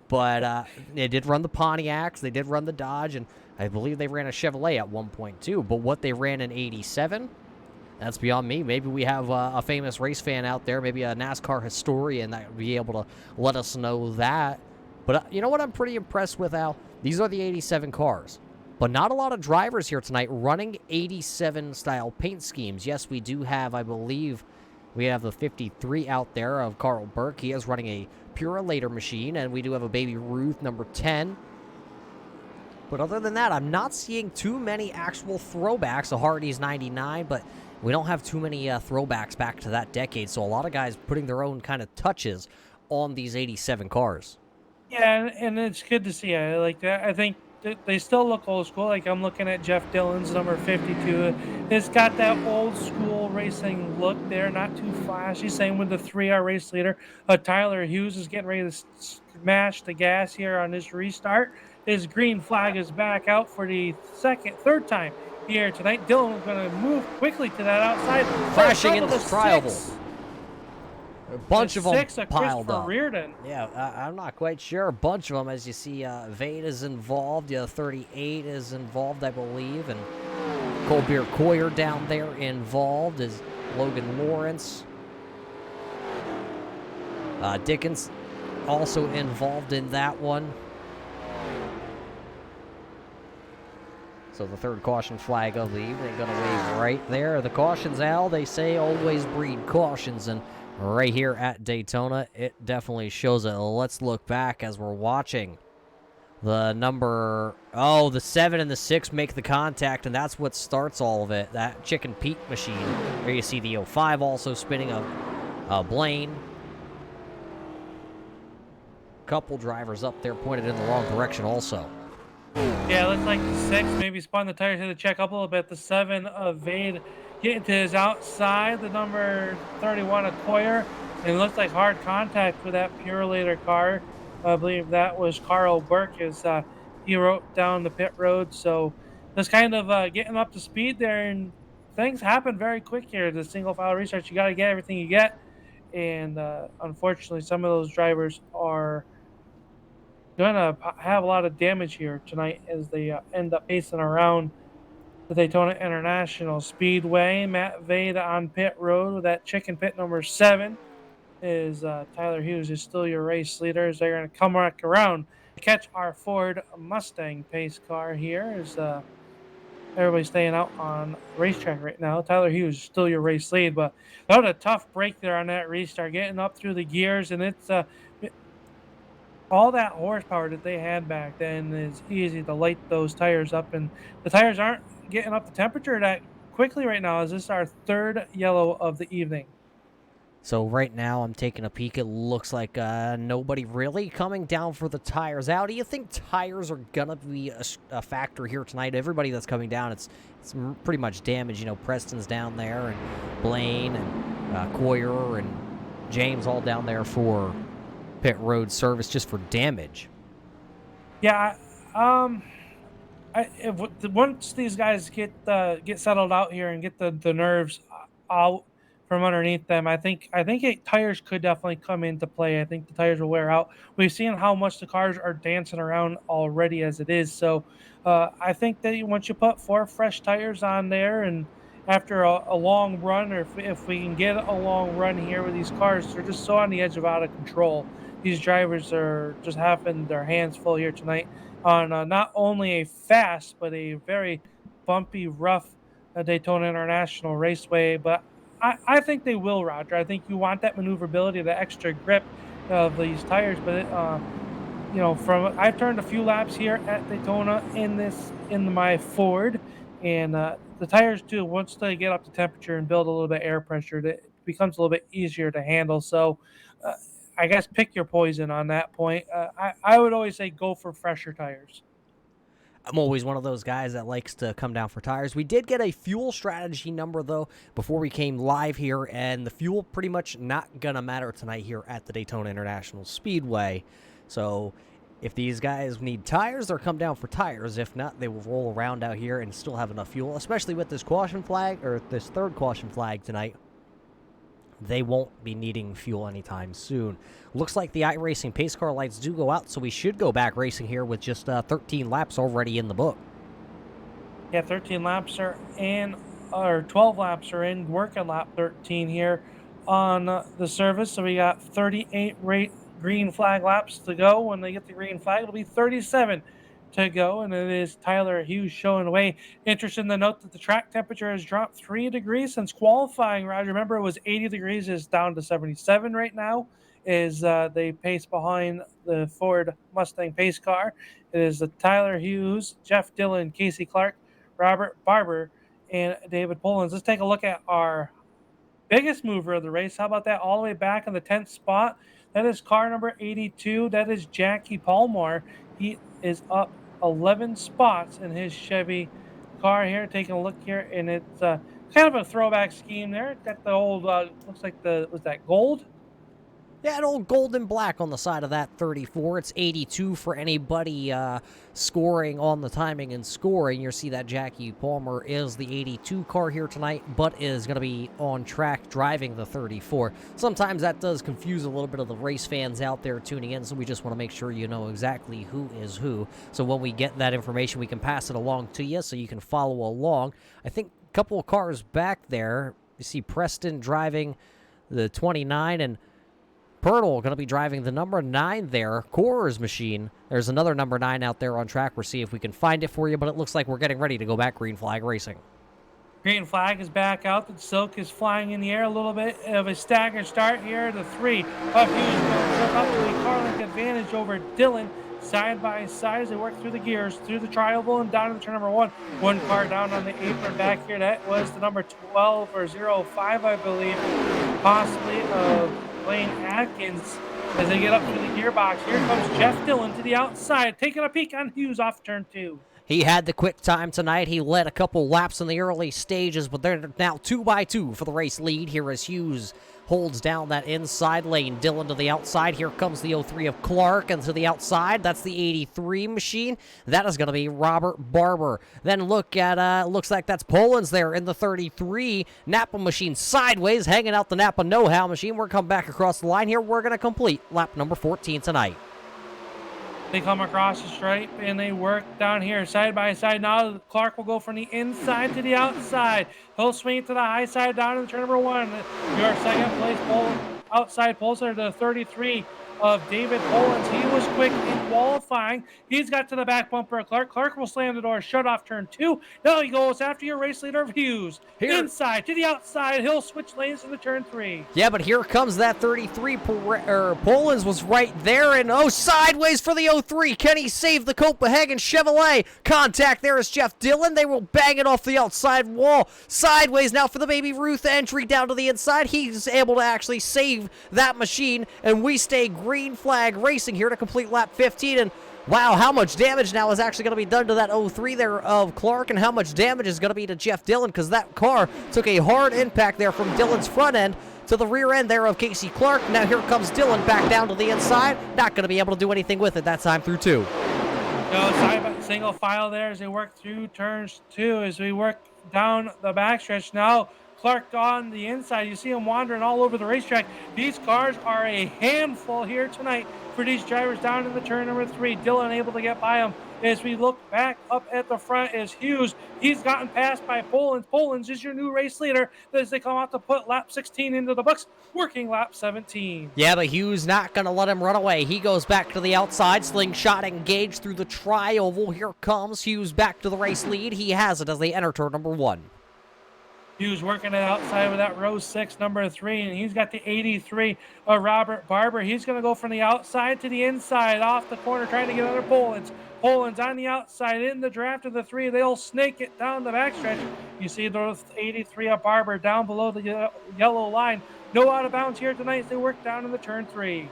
But they did run the Pontiacs, they did run the Dodge, and I believe they ran a Chevrolet at one point, too. But what they ran in 87, that's beyond me. Maybe we have a famous race fan out there, maybe a NASCAR historian that would be able to let us know that. But you know what I'm pretty impressed with, Al? These are the 87 cars. But not a lot of drivers here tonight running 87-style paint schemes. Yes, we do have, I believe, we have the 53 out there of Carl Burke. He is running a Pura Later machine, and we do have a Baby Ruth number 10. But other than that, I'm not seeing too many actual throwbacks. A Hardee's 99, but we don't have too many throwbacks back to that decade. So a lot of guys putting their own kind of touches on these 87 cars. Yeah, and it's good to see. I like that. I think they still look old school. Like I'm looking at Jeff Dillon's number 52. It's got that old school racing look there, not too flashy. Same with the 3R race leader. Tyler Hughes is getting ready to smash the gas here on this restart. His green flag is back out for the third time here tonight. Dillon is going to move quickly to that outside. Crashing into the trial. A bunch of them piled up. Reardon. Yeah, I'm not quite sure. A bunch of them, as you see, Vade is involved. 38 is involved, I believe. And Colbert Coyer down there involved. Is Logan Lawrence. Dickens also involved in that one. So the third caution flag of the evening going to wave right there. The cautions, Al, they say always breed cautions, and right here at Daytona, it definitely shows it. Let's look back as we're watching. The 7 and the 6 make the contact, and that's what starts all of it. That Chicken Pete machine. There you see the 05 also spinning a Blaine. Couple drivers up there pointed in the wrong direction also. Yeah, it looks like the 6 maybe spun the tires here to check up a little bit. The 7 of Vade getting to his outside. The number 31 of Coyer. And it looks like hard contact for that Purelator car. I believe that was Carl Burke as he wrote down the pit road. So just kind of getting up to speed there. And things happen very quick here. The single file restart, you got to get everything you get. And unfortunately, some of those drivers are gonna have a lot of damage here tonight as they end up pacing around the Daytona International Speedway. Matt Vade on pit road with that chicken pit number 7 is Tyler Hughes is still your race leader as they're going to come back around to catch our Ford Mustang pace car here as everybody's staying out on the racetrack right now. Tyler Hughes is still your race lead, but that was a tough break there on that restart, getting up through the gears, and it's all that horsepower that they had back then is easy to light those tires up, and the tires aren't getting up the temperature that quickly right now. As this is our 3rd yellow of the evening. So right now I'm taking a peek. It looks like nobody really coming down for the tires out. Do you think tires are going to be a factor here tonight? Everybody that's coming down, it's pretty much damaged. You know, Preston's down there, and Blaine, and Coyer, and James all down there for pit road service just for damage. Yeah, once these guys get settled out here and get the nerves out from underneath them, I think tires could definitely come into play. I think the tires will wear out. We've seen how much the cars are dancing around already as it is. So I think that once you put 4 fresh tires on there, and after a long run, or if we can get a long run here with these cars, they're just so on the edge of out of control. These drivers are just having their hands full here tonight on not only a fast but a very bumpy, rough Daytona International Raceway. But I think they will, Roger. I think you want that maneuverability, the extra grip of these tires. But I've turned a few laps here at Daytona in my Ford, and the tires too. Once they get up to temperature and build a little bit of air pressure, it becomes a little bit easier to handle. So. I guess pick your poison on that point. I would always say go for fresher tires. I'm always one of those guys that likes to come down for tires. We did get a fuel strategy number, though, before we came live here, and the fuel pretty much not going to matter tonight here at the Daytona International Speedway. So if these guys need tires, they'll come down for tires. If not, they will roll around out here and still have enough fuel, especially with this caution flag, or this 3rd caution flag tonight. They won't be needing fuel anytime soon. Looks like the iRacing pace car lights do go out, so we should go back racing here with just 13 laps already in the book. Yeah, 13 laps are in, or 12 laps are in, working lap 13 here on the service. So we got 38 green flag laps to go. When they get the green flag, it'll be 37 to go, and it is Tyler Hughes showing away. Interesting to note that the track temperature has dropped 3 degrees since qualifying. Roger, remember it was 80 degrees, is down to 77 right now. Is they pace behind the Ford Mustang pace car. It is Tyler Hughes, Jeff Dillon, Casey Clark, Robert Barber, and David Pollins. Let's take a look at our biggest mover of the race. How about that? All the way back in the 10th spot. That is car number 82. That is Jackie Palmore. He is up 11 spots in his Chevy car here. Taking a look here, and it's kind of a throwback scheme there. It's got the old, looks like was that gold? Yeah, an old gold and black on the side of that 34. It's 82 for anybody scoring on the timing and scoring. You'll see that Jackie Palmer is the 82 car here tonight, but is going to be on track driving the 34. Sometimes that does confuse a little bit of the race fans out there tuning in, so we just want to make sure you know exactly who is who. So when we get that information, we can pass it along to you so you can follow along. I think a couple of cars back there, you see Preston driving the 29, and Pirtle going to be driving the number 9 there, Cora's machine. There's another number 9 out there on track. We'll see if we can find it for you, but it looks like we're getting ready to go back green flag racing. Green flag is back out. The Silk is flying in the air. A little bit of a staggered start here. The 3 of Hughes going to trip up to a car length advantage over Dillon. Side by side as they work through the gears, through the tri-oval and down to the turn number 1. One car down on the apron back here. That was the number 12 or 05, I believe, possibly of Blaine Atkins as they get up to the gearbox. Here comes Jeff Dillon to the outside, taking a peek on Hughes off turn 2. He had the quick time tonight. He led a couple laps in the early stages, but they're now 2x2 for the race lead here as Hughes holds down that inside lane. Dillon to the outside. Here comes the 03 of Clark, and to the outside, that's the 83 machine. That is going to be Robert Barber. Then look at, looks like that's Poland's there in the 33. Napa machine sideways, hanging out the Napa know-how machine. We're coming back across the line here. We're going to complete lap number 14 tonight. They come across the stripe and they work down here side by side. Now Clark will go from the inside to the outside. He'll swing it to the high side down in turn number 1. Your second place outside pollster, the 33 of David Pollins. He was quick in qualifying. He's got to the back bumper of Clark. Clark will slam the door shut off turn 2. Now he goes after your race leader of Hughes. Here. Inside to the outside. He'll switch lanes into turn 3. Yeah, but here comes that 33. Pollins was right there, and sideways for the 03. Can he save the Copenhagen Chevrolet? Contact there is Jeff Dillon. They will bang it off the outside wall. Sideways now for the Baby Ruth entry down to the inside. He's able to actually save that machine, and we stay green flag racing here to complete lap 15. And wow, how much damage now is actually going to be done to that 03 there of Clark, and how much damage is going to be to Jeff Dillon, because that car took a hard impact there from Dillon's front end to the rear end there of Casey Clark. Now here comes Dillon back down to the inside. Not going to be able to do anything with it that time through 2. Single file there as they work through turns 2 as we work down the backstretch. Now Clark on the inside. You see him wandering all over the racetrack. These cars are a handful here tonight for these drivers down in the turn number 3. Dillon able to get by him. As we look back up at the front is Hughes. He's gotten passed by Pollins. Pollins is your new race leader as they come out to put lap 16 into the books, working lap 17. Yeah, but Hughes not going to let him run away. He goes back to the outside. Slingshot engaged through the tri-oval. Here comes Hughes back to the race lead. He has it as they enter turn number 1. Hughes working it outside with that row 6, number 3, and he's got the 83 of Robert Barber. He's going to go from the outside to the inside, off the corner, trying to get under Pollins. Pollins on the outside in the draft of the 3. They'll snake it down the backstretch. You see the 83 of Barber down below the yellow line. No out of bounds here tonight as they work down in the turn 3.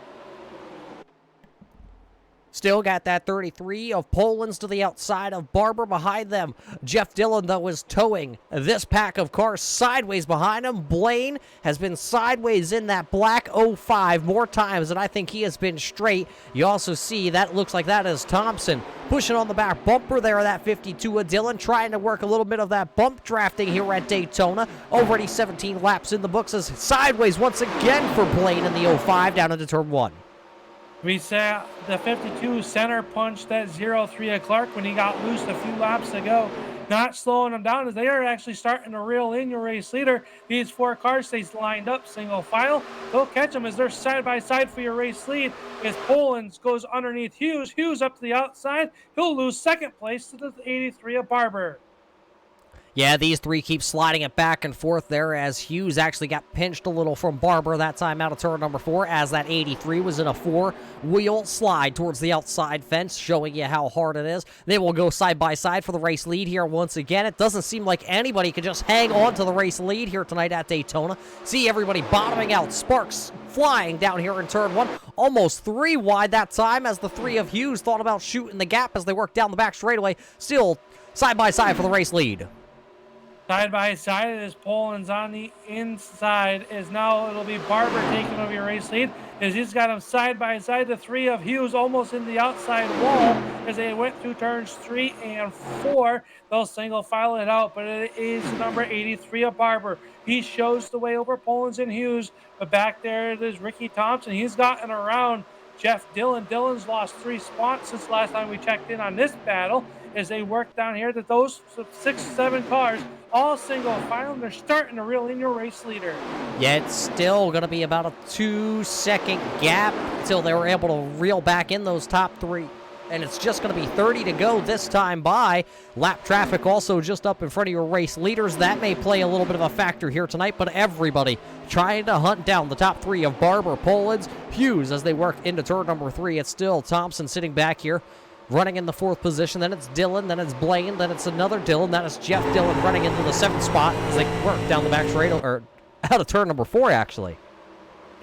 Still got that 33 of Pollins to the outside of Barber behind them. Jeff Dillon, though, is towing this pack of cars sideways behind him. Blaine has been sideways in that black 05 more times than I think he has been straight. You also see that looks like that is Thompson pushing on the back bumper there, that 52 of Dillon, trying to work a little bit of that bump drafting here at Daytona. Already 17 laps in the books as sideways once again for Blaine in the 05 down into turn 1. We saw the 52 center punch that 03 of Clark when he got loose a few laps ago. Not slowing them down as they are actually starting to reel in your race leader. These 4 cars stay lined up single file. They'll catch them as they're side by side for your race lead. As Pollins goes underneath Hughes. Hughes up to the outside. He'll lose second place to the 83 of Barber. Yeah, these 3 keep sliding it back and forth there as Hughes actually got pinched a little from Barber that time out of turn number 4 as that 83 was in a 4-wheel slide towards the outside fence, showing you how hard it is. They will go side by side for the race lead here once again. It doesn't seem like anybody could just hang on to the race lead here tonight at Daytona. See everybody bottoming out, sparks flying down here in turn 1. Almost 3 wide that time as the 3 of Hughes thought about shooting the gap as they worked down the back straightaway. Still side by side for the race lead. Side by side as Pollins on the inside is now it'll be Barber taking over your race lead as he's got him side by side. The 3 of Hughes almost in the outside wall as they went through turns 3 and 4. They'll single file it out, but it is number 83 of Barber. He shows the way over Pollins and Hughes, but back there it is Ricky Thompson. He's gotten around Jeff Dillon. Dillon's lost 3 spots since last time we checked in on this battle as they work down here. That those 6-7 cars all single file, and they're starting to reel in your race leader. Yeah, it's still going to be about a 2-second gap until they were able to reel back in those top 3. And it's just going to be 30 to go this time by. Lap traffic also just up in front of your race leaders. That may play a little bit of a factor here tonight, but everybody trying to hunt down the top 3 of Barber, Pollins, Hughes as they work into turn number 3. It's still Thompson sitting back here, running in the 4th position. Then it's Dillon, then it's Blaine, then it's another Dillon. That is Jeff Dillon running into the 7th spot as they work down the back straight, or out of turn number 4, actually.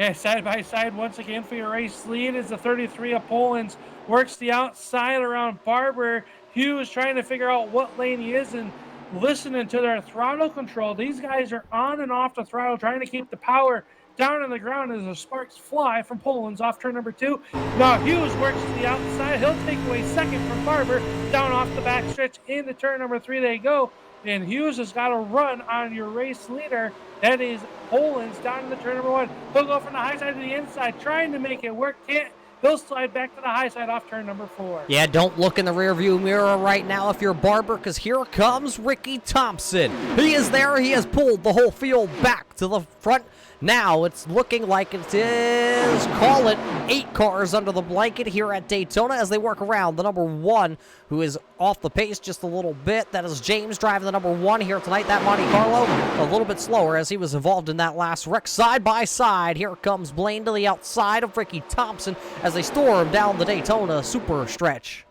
Yeah, side by side once again for your race lead is the 33 of Poland's. Works the outside around Barber. Hughes trying to figure out what lane he is and listening to their throttle control. These guys are on and off the throttle trying to keep the power down on the ground as the sparks fly from Poland's off turn number 2. Now Hughes works to the outside. He'll take away second from Barber. Down off the back stretch into turn number 3 they go. And Hughes has got a run on your race leader. That is Poland's down to the turn number 1. He'll go from the high side to the inside, trying to make it work. Can't. He'll slide back to the high side off turn number 4. Yeah, don't look in the rearview mirror right now if you're Barber, because here comes Ricky Thompson. He is there. He has pulled the whole field back to the front. Now it's looking like it is, call it, 8 cars under the blanket here at Daytona as they work around the number 1, who is off the pace just a little bit. That is James driving the number 1 here tonight. That Monte Carlo a little bit slower as he was involved in that last wreck. Side by side, here comes Blaine to the outside of Ricky Thompson as they storm down the Daytona super stretch.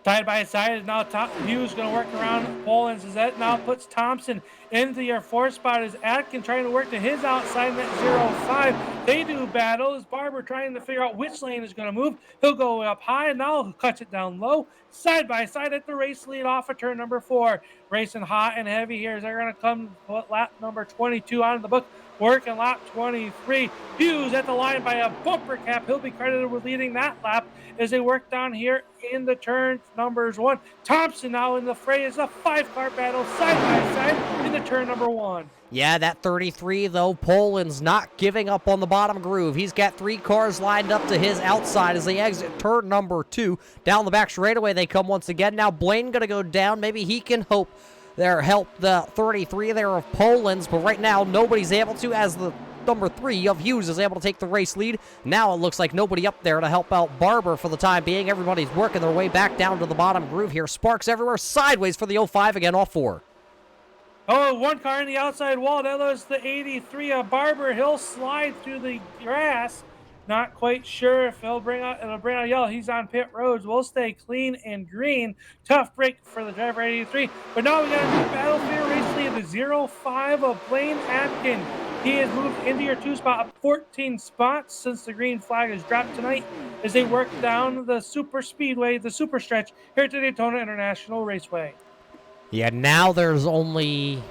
Side by side is now Hughes going to work around Poland's. As that now puts Thompson into your 4 spot. Is Atkin trying to work to his outside in that 0-5. They do battle. Is Barber trying to figure out which lane is going to move. He'll go up high and now cuts it down low. Side by side at the race lead off of turn number 4. Racing hot and heavy here as they're going to come lap number 22 on the book. Working lap 23. Hughes at the line by a bumper cap. He'll be credited with leading that lap as they work down here in the turn numbers 1. Thompson now in the fray as a 5-car battle side by side in the turn number 1. Yeah, that 33, though, Poland's not giving up on the bottom groove. He's got 3 cars lined up to his outside as they exit turn number 2. Down the back straightaway they come once again. Now Blaine going to go down. Maybe he can help the 33 there of Poland's, but right now nobody's able to as the number 3 of Hughes is able to take the race lead. Now it looks like nobody up there to help out Barber for the time being. Everybody's working their way back down to the bottom groove here. Sparks everywhere, sideways for the 05 again, off 4. Oh, 1 car in the outside wall. That was the 83 of Barber. He'll slide through the grass. Not quite sure if it'll bring out yellow. He's on pit roads. We'll stay clean and green. Tough break for the driver 83. But now we got a new battlefield race lead. The 05 of Blaine Atkin. He has moved into your 2 spot up 14 spots since the green flag is dropped tonight as they work down the super speedway, the super stretch here at the Daytona International Raceway. Yeah, now there's only,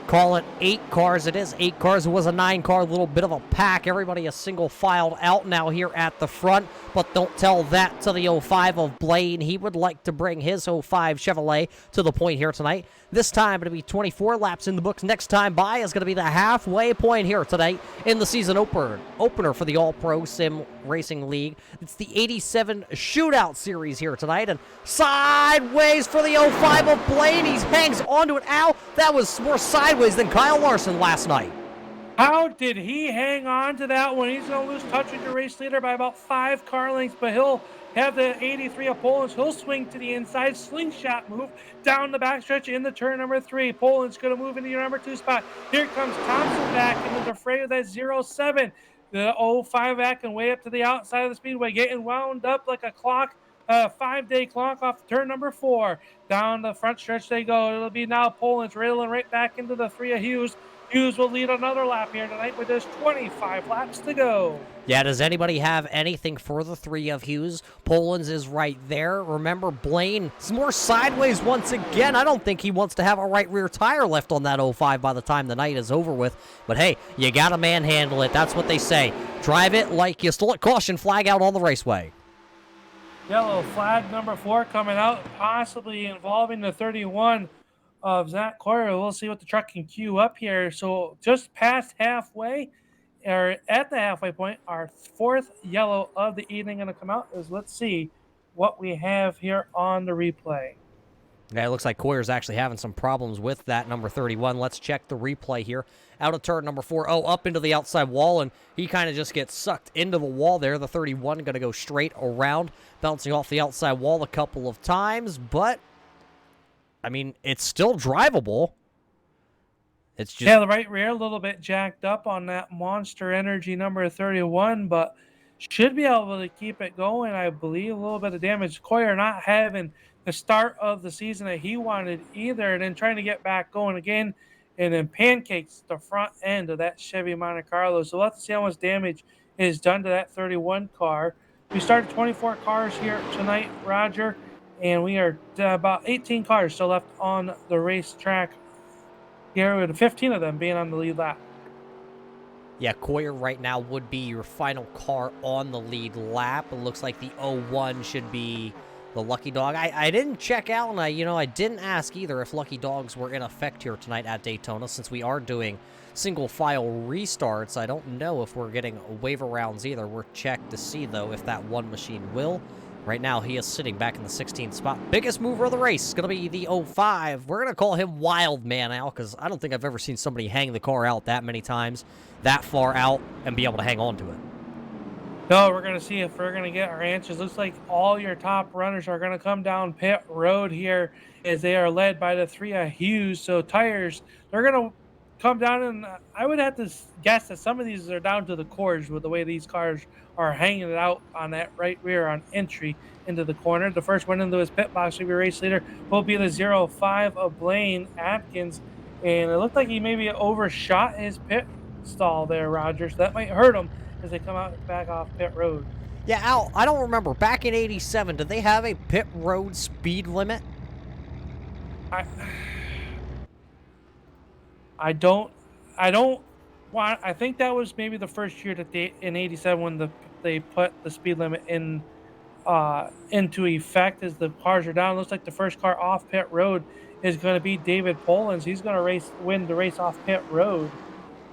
call it 8 cars. It is 8 cars. It was a 9-car, little bit of a pack. Everybody is single filed out now here at the front. But don't tell that to the 05 of Blaine. He would like to bring his 05 Chevrolet to the point here tonight. This time it'll be 24 laps in the books. Next time by is going to be the halfway point here tonight in the season opener for the All-Pro Sim Racing League. It's the 87 Shootout Series here tonight. And sideways for the 05 of Blaine. He hangs onto it. Ow, that was more sideways than Kyle Larson last night. How did he hang on to that one? He's going to lose touch with the race leader by about 5 car lengths, but he'll have the 83 of Poland's. He'll swing to the inside, slingshot move down the backstretch in the turn number 3. Poland's going to move into your number 2 spot. Here comes Thompson back into the fray of that 07. The 05 acting way up to the outside of the speedway, getting wound up like a clock, 5-day clock off turn number 4. Down the front stretch they go. It'll be now Poland's railing right back into the 3 of Hughes. Hughes will lead another lap here tonight with just 25 laps to go. Yeah, does anybody have anything for the 3 of Hughes? Poland's is right there. Remember, Blaine is more sideways once again. I don't think he wants to have a right rear tire left on that 05 by the time the night is over with. But hey, you got to manhandle it. That's what they say. Drive it like you stole it. Caution flag out on the raceway. Yellow flag number 4 coming out, possibly involving the 31 of Zach Coyer. We'll see what the truck can queue up here. So just past halfway, or at the halfway point, our 4th yellow of the evening going to come out. Let's see what we have here on the replay. Yeah, it looks like Coyer's actually having some problems with that number 31. Let's check the replay here. Out of turn number 4. Oh, up into the outside wall, and he kind of just gets sucked into the wall there. The 31 going to go straight around, bouncing off the outside wall a couple of times, but I mean, it's still drivable. It's just, yeah, the right rear a little bit jacked up on that Monster Energy number 31, but should be able to keep it going. I believe a little bit of damage. Coyer not having the start of the season that he wanted either, and then trying to get back going again and then pancakes the front end of that Chevy Monte Carlo. So let's see how much damage is done to that 31 car. We started 24 cars here tonight, Roger, and we are about 18 cars still left on the racetrack here, with 15 of them being on the lead lap. Yeah, Coyer right now would be your final car on the lead lap. It looks like the 01 should be the Lucky Dog. I didn't check out, and I didn't ask either if Lucky Dogs were in effect here tonight at Daytona, since we are doing single file restarts. I don't know if we're getting waiver rounds either. We're checked to see, though, if that one machine will. Right now, he is sitting back in the 16th spot. Biggest mover of the race is going to be the 05. We're going to call him Wild Man now, because I don't think I've ever seen somebody hang the car out that many times, that far out, and be able to hang on to it. No, we're going to see if we're going to get our answers. Looks like all your top runners are going to come down pit road here, as they are led by the 3 Hughes. So tires, they're going to come down, and I would have to guess that some of these are down to the cores with the way these cars are hanging it out on that right rear on entry into the corner. The first one into his pit box will be race leader, will be the 05 of Blaine Atkins, and it looked like he maybe overshot his pit stall there, Roger, so that might hurt him as they come out back off pit road. Yeah, Al, I don't remember. Back in 87, did they have a pit road speed limit? I think that was maybe the first year that they, in 87, when they put the speed limit in into effect as the cars are down. It looks like the first car off pit road is going to be David Polans. He's going to win the race off pit road.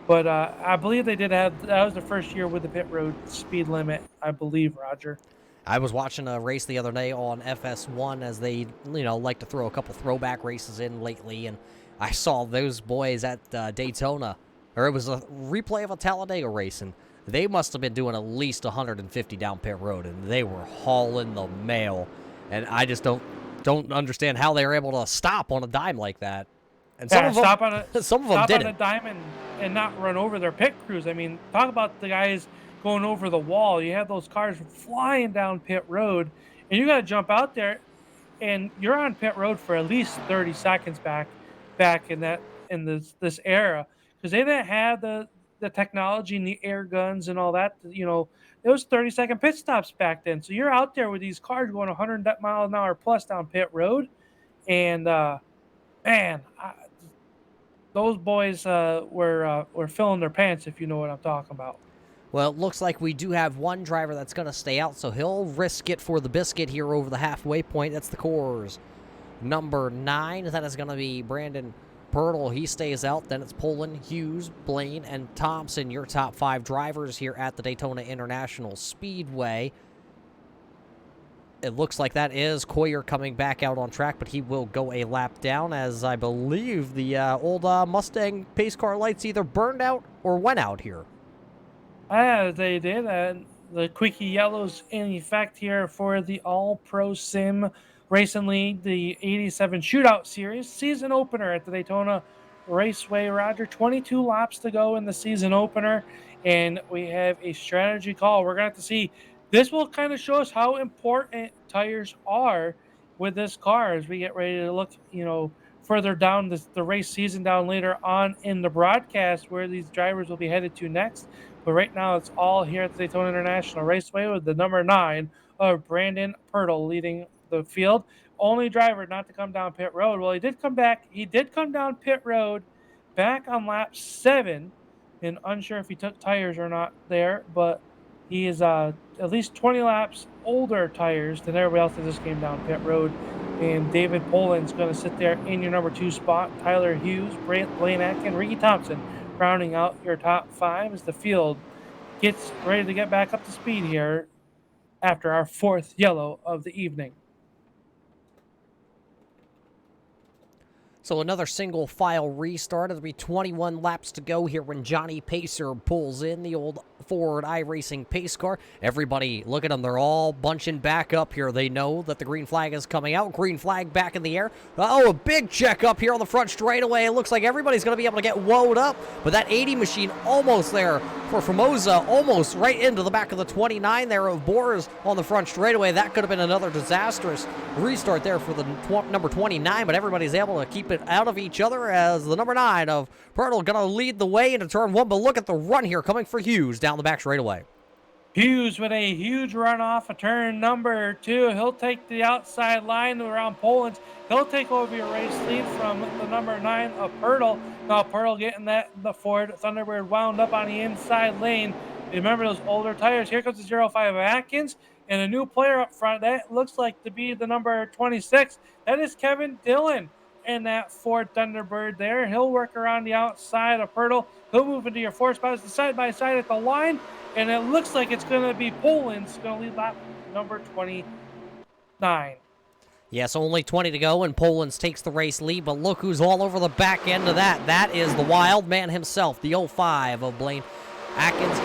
But I believe they did have, that was the first year with the pit road speed limit, I believe, Roger. I was watching a race the other day on FS1, as they, like to throw a couple throwback races in lately, and I saw those boys at Daytona, or it was a replay of a Talladega race, and they must have been doing at least 150 down pit road, and they were hauling the mail, and I just don't understand how they were able to stop on a dime like that. And some of them, stop on a didn't. dime and not run over their pit crews. I mean, talk about the guys going over the wall. You have those cars flying down pit road, and you got to jump out there, and you're on pit road for at least 30 seconds back in this era, because they didn't have the technology and the air guns and all that. It was 30-second pit stops back then. So you're out there with these cars going 100 miles an hour plus down pit road, and those boys were filling their pants, if you know what I'm talking about. Well, it looks like we do have one driver that's going to stay out, so he'll risk it for the biscuit here over the halfway point. That's the Coors. Number 9, that is going to be Brandon Pirtle. He stays out. Then it's Poland, Hughes, Blaine, and Thompson, your top 5 drivers here at the Daytona International Speedway. It looks like that is Coyer coming back out on track, but he will go a lap down, as I believe the old Mustang pace car lights either burned out or went out here. They did. The Quickie Yellow's in effect here for the All-Pro Sim Racing League, the 87 Shootout Series season opener at the Daytona Raceway. Roger, 22 laps to go in the season opener, and we have a strategy call. We're going to have to see. This will kind of show us how important tires are with this car as we get ready to look, further down the race season down later on in the broadcast, where these drivers will be headed to next. But right now, it's all here at the Daytona International Raceway with the number 9 of Brandon Pirtle leading the field. Only driver not to come down pit road. Well, he did come back. He did come down pit road back on lap 7, and unsure if he took tires or not there, but he is at least 20 laps older tires than everybody else that just came down pit road. And David Poland's going to sit there in your number 2 spot. Tyler Hughes, Blaine Atkins, Ricky Thompson rounding out your top 5 as the field gets ready to get back up to speed here after our 4th yellow of the evening. So another single file restart. It'll be 21 laps to go here when Johnny Pacer pulls in the old Ford iRacing pace car. Everybody, look at them. They're all bunching back up here. They know that the green flag is coming out. Green flag back in the air. Oh, a big check up here on the front straightaway. It looks like everybody's going to be able to get woed up. But that 80 machine almost there for Formosa, almost right into the back of the 29 there of Boers on the front straightaway. That could have been another disastrous restart there for the number 29, but everybody's able to keep it bit out of each other as the number 9 of Pirtle going to lead the way into turn 1. But look at the run here coming for Hughes down the back straightaway. Hughes with a huge run off of turn number 2. He'll take the outside line around Poland. He'll take over your race lead from the number 9 of Pirtle. Now Pirtle getting the Ford Thunderbird wound up on the inside lane. Remember those older tires. Here comes the 05 of Atkins and a new player up front. That looks like to be the number 26. That is Kevin Dillon in that Ford Thunderbird there. He'll work around the outside of Pirtle. He'll move into your 4 spots, the side-by-side at the line. And it looks like it's going to be Poland's going to lead lap number 29. Yes, only 20 to go, and Poland's takes the race lead, but look who's all over the back end of that. That is the wild man himself, the 05 of Blaine Atkins.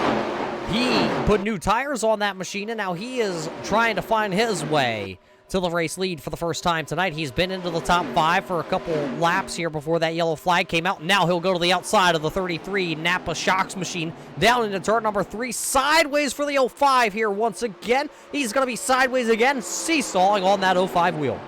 He put new tires on that machine, and now he is trying to find his way to the race lead for the first time tonight. He's been into the top 5 for a couple laps here before that yellow flag came out. Now he'll go to the outside of the 33 Napa Shocks machine down into turn number 3. Sideways for the 05 here once again. He's going to be sideways again, seesawing on that 05 wheel.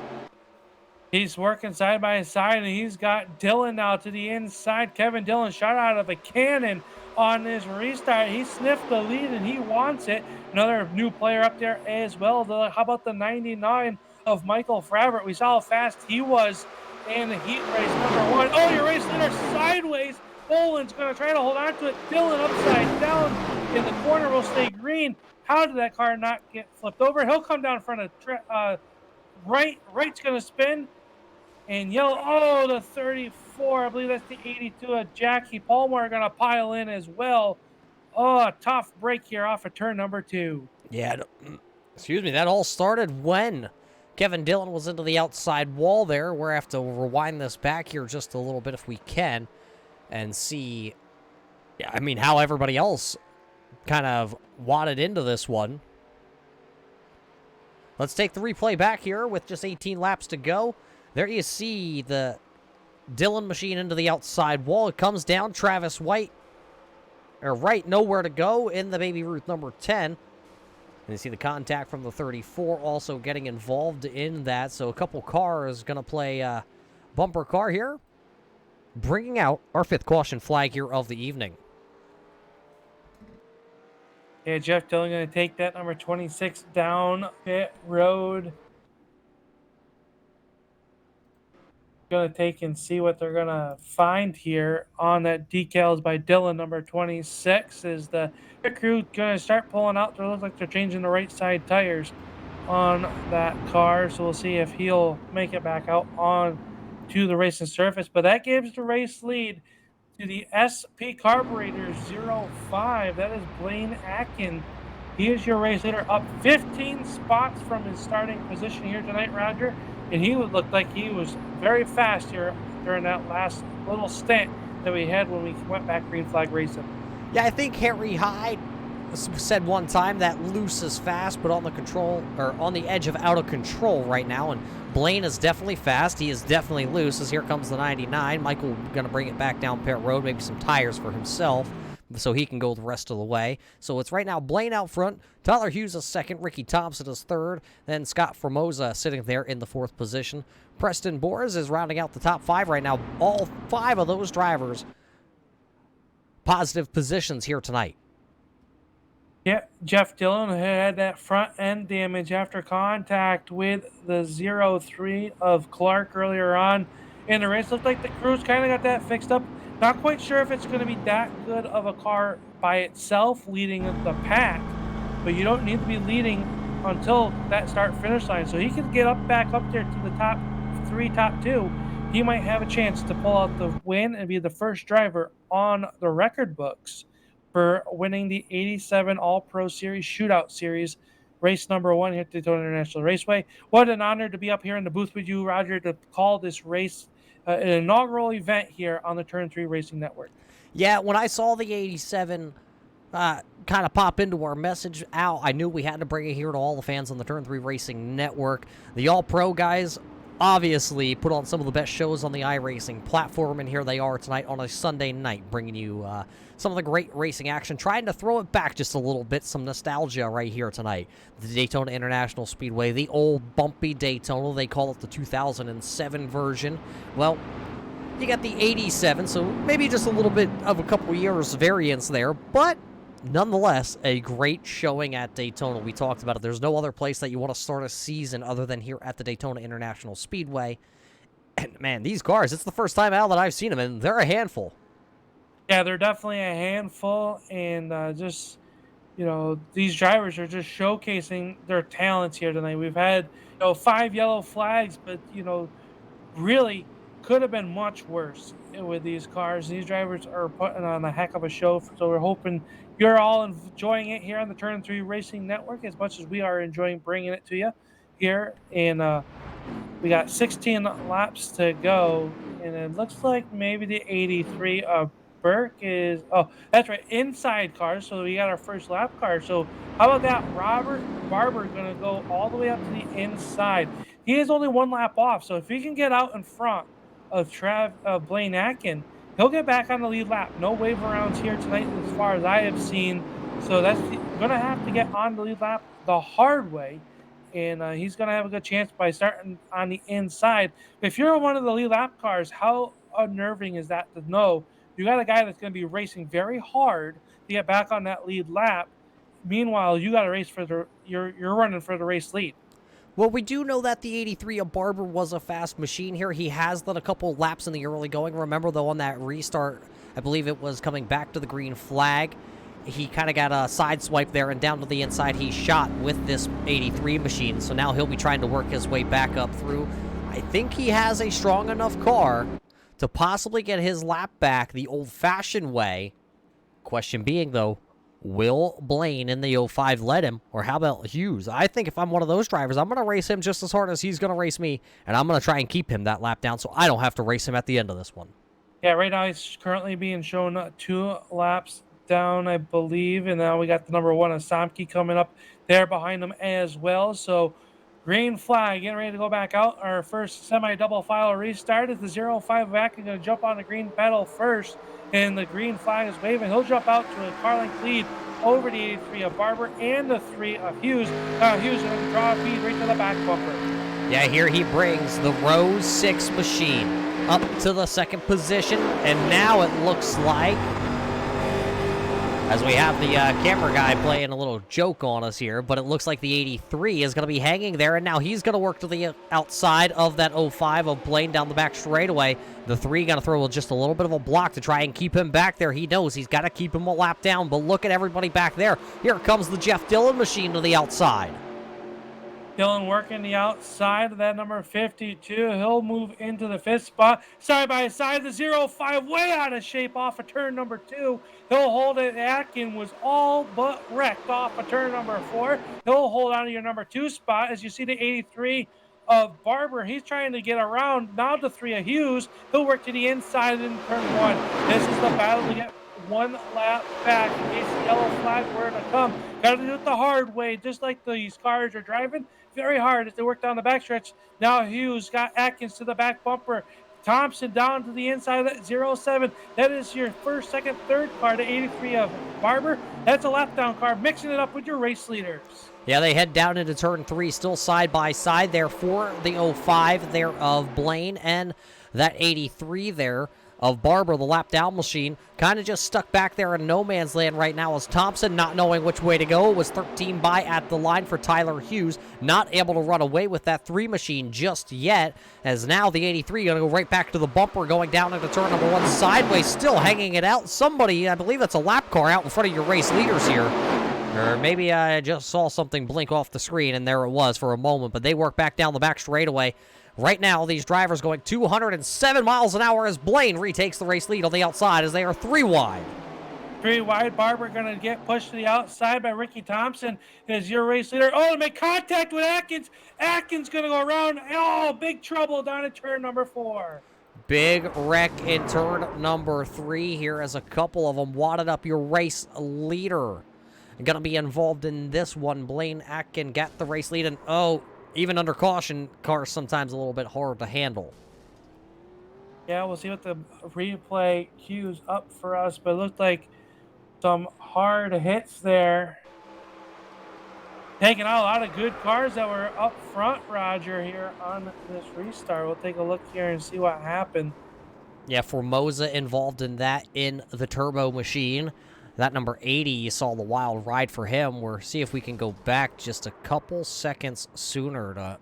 He's working side by side, and he's got Dillon now to the inside. Kevin Dillon shot out of a cannon on this restart. He sniffed the lead, and he wants it. Another new player up there as well. How about the 99 of Michael Fravert? We saw how fast he was in the heat race number 1. Oh, your race leader sideways. Poland's going to try to hold on to it. Dillon upside down in the corner will stay green. How did that car not get flipped over? He'll come down in front of right's going to spin. And yellow, oh, the 34, I believe that's the 82 of Jackie Palmer are going to pile in as well. Oh, a tough break here off of turn number 2. Yeah, excuse me, that all started when Kevin Dillon was into the outside wall there. We're going to have to rewind this back here just a little bit if we can and see, how everybody else kind of wadded into this one. Let's take the replay back here with just 18 laps to go. There you see the Dillon machine into the outside wall. It comes down. Travis Wright, nowhere to go in the Baby Ruth number 10. And you see the contact from the 34 also getting involved in that. So a couple cars going to play bumper car here, bringing out our 5th caution flag here of the evening. Yeah, Jeff Dillon going to take that number 26 down pit road. Going to take and see what they're going to find here on that decals by Dillon number 26. Is the crew going to start pulling out? They look like they're changing the right side tires on that car, so we'll see if he'll make it back out on to the racing surface. But that gives the race lead to the SP Carburetor 05. That is Blaine Atkin. He is your race leader, up 15 spots from his starting position here tonight, Roger. And he would look like he was very fast here during that last little stint that we had when we went back green flag racing. Yeah, I think Harry Hyde said one time that loose is fast, but on the edge of out of control right now. And Blaine is definitely fast. He is definitely loose. As here comes the 99. Michael going to bring it back down pit road, maybe some tires for himself, so he can go the rest of the way. So it's right now Blaine out front, Tyler Hughes is second, Ricky Thompson is third, then Scott Formosa sitting there in the 4th position. Preston Boers is rounding out the top 5 right now. All 5 of those drivers positive positions here tonight. Yeah, Jeff Dillon had that front end damage after contact with the 03 of Clark earlier on in the race. Looked like the crew's kind of got that fixed up. Not quite sure if it's going to be that good of a car by itself leading the pack, but you don't need to be leading until that start-finish line. So he can get back up there to the top 3, top 2. He might have a chance to pull out the win and be the first driver on the record books for winning the 87 All-Pro Series Shootout Series, race number 1 here at Daytona International Raceway. What an honor to be up here in the booth with you, Roger, to call this race an inaugural event here on the Turn 3 Racing Network. Yeah, when I saw the 87 kind of pop into our message out, I knew we had to bring it here to all the fans on the Turn 3 Racing Network. The All-Pro guys obviously put on some of the best shows on the iRacing platform, and here they are tonight on a Sunday night, bringing you some of the great racing action, trying to throw it back just a little bit, some nostalgia right here tonight. The Daytona International Speedway, the old bumpy Daytona, they call it the 2007 version. Well, You got the 87, so maybe just a little bit of a couple years variance there, but nonetheless, a great showing at Daytona. We talked about it. There's no other place that you want to start a season other than here at the Daytona International Speedway. And, man, these cars, it's the first time out that I've seen them, and they're a handful. Yeah, they're definitely a handful, and these drivers are just showcasing their talents here tonight. We've had 5 yellow flags, but really could have been much worse with these cars. These drivers are putting on a heck of a show, so we're hoping you're all enjoying it here on the Turn 3 Racing Network as much as we are enjoying bringing it to you here. And we got 16 laps to go, and it looks like maybe the 83 of Burke is, oh, that's right, inside car. So we got our first lap car. So how about that? Robert Barber going to go all the way up to the inside. He is only 1 lap off. So if he can get out in front of Blaine Atkin, he'll get back on the lead lap. No wave arounds here tonight as far as I have seen. So that's going to have to get on the lead lap the hard way. And he's going to have a good chance by starting on the inside. But if you're one of the lead lap cars, how unnerving is that to know you got a guy that's going to be racing very hard to get back on that lead lap? Meanwhile, you got to race for you're running for the race lead. Well, we do know that the 83 of Barber was a fast machine here. He has done a couple laps in the early going. Remember, though, on that restart, I believe it was coming back to the green flag. He kind of got a side swipe there, and down to the inside he shot with this 83 machine. So now he'll be trying to work his way back up through. I think he has a strong enough car to possibly get his lap back the old-fashioned way. Question being, though, will Blaine in the 05 let him, or how about Hughes? I think if I'm one of those drivers, I'm going to race him just as hard as he's going to race me, and I'm going to try and keep him that lap down so I don't have to race him at the end of this one. Yeah, right now he's currently being shown 2 laps down, I believe, and now we got the number 1 Asamki coming up there behind him as well. So green flag, getting ready to go back out. Our first semi-double file restart is the 05 back. He's going to jump on the green pedal first, and the green flag is waving. He'll jump out to a car length lead over the 83 of Barber and the 3 of Hughes. Hughes is going to draw a feed right to the back bumper. Yeah, here he brings the Rose 6 machine up to the second position, and now it looks like, as we have the camera guy playing a little joke on us here, but it looks like the 83 is going to be hanging there, and now he's going to work to the outside of that 05 of Blaine down the back straightaway. The 3 going to throw just a little bit of a block to try and keep him back there. He knows he's got to keep him a lap down, but look at everybody back there. Here comes the Jeff Dillon machine to the outside. Dillon working the outside of that number 52. He'll move into the 5th spot. Side by side, the 05 way out of shape off of turn number 2. He'll hold it. Atkin was all but wrecked off of turn number 4. He'll hold on to your number 2 spot. As you see the 83 of Barber, he's trying to get around. Now the 3 of Hughes. He'll work to the inside in turn 1. This is the battle to get 1 lap back in case the yellow flag were to come. Got to do it the hard way, just like these cars are driving very hard as they work down the backstretch. Now Hughes got Atkins to the back bumper. Thompson down to the inside of that 07. That is your first, second, third car, the 83 of Barber. That's a lap down car, mixing it up with your race leaders. Yeah, they head down into turn 3, still side by side there for the 05 there of Blaine, and that 83 there of Barber, the lap down machine, kind of just stuck back there in no man's land right now as Thompson, not knowing which way to go, was 13 by at the line for Tyler Hughes, not able to run away with that 3 machine just yet, as now the 83 going to go right back to the bumper, going down into turn number 1 sideways, still hanging it out. Somebody, I believe that's a lap car out in front of your race leaders here. Or maybe I just saw something blink off the screen, and there it was for a moment, but they work back down the back straightaway. Right now, these drivers going 207 miles an hour as Blaine retakes the race lead on the outside as they are 3 wide. 3 wide. Barber going to get pushed to the outside by Ricky Thompson as your race leader. Oh, to make contact with Atkins. Atkins going to go around. Oh, big trouble down at turn number 4. Big wreck in turn number 3 here as a couple of them wadded up your race leader. Going to be involved in this one. Blaine Atkin got the race lead, and even under caution, cars sometimes a little bit hard to handle. Yeah, we'll see what the replay cues up for us, but it looked like some hard hits there. Taking out a lot of good cars that were up front, Roger, here on this restart. We'll take a look here and see what happened. Yeah, Formosa involved in that in the turbo machine. That number 80, you saw the wild ride for him. We'll see if we can go back just a couple seconds sooner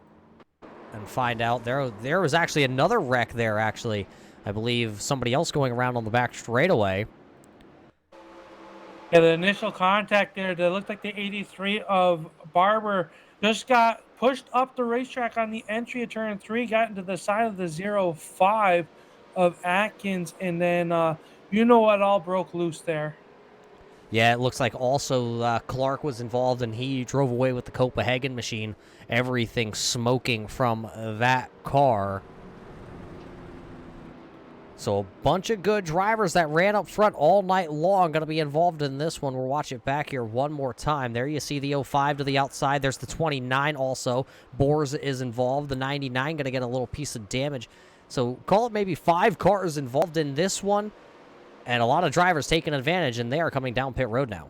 and find out. There was actually another wreck there, actually. I believe somebody else going around on the back straightaway. Yeah, the initial contact there, that looked like the 83 of Barber just got pushed up the racetrack on the entry of turn 3, got into the side of the 05 of Atkins, and then you know what all broke loose there. Yeah, it looks like also Clark was involved, and he drove away with the Copenhagen machine. Everything smoking from that car. So a bunch of good drivers that ran up front all night long going to be involved in this one. We'll watch it back here one more time. There you see the 05 to the outside. There's the 29 also. Bors is involved. The 99 going to get a little piece of damage. So call it maybe 5 cars involved in this one. And a lot of drivers taking advantage, and they are coming down pit road now.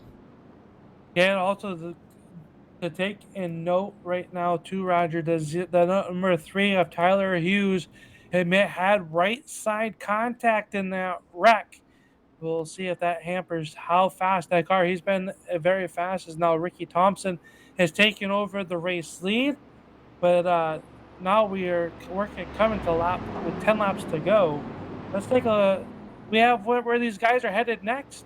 Yeah, and also to take in note right now too, Roger, the number 3 of Tyler Hughes had right side contact in that wreck. We'll see if that hampers how fast that car. He's been very fast. As now Ricky Thompson has taken over the race lead, but now we're coming to lap with 10 laps to go. Let's take a. We have where these guys are headed next.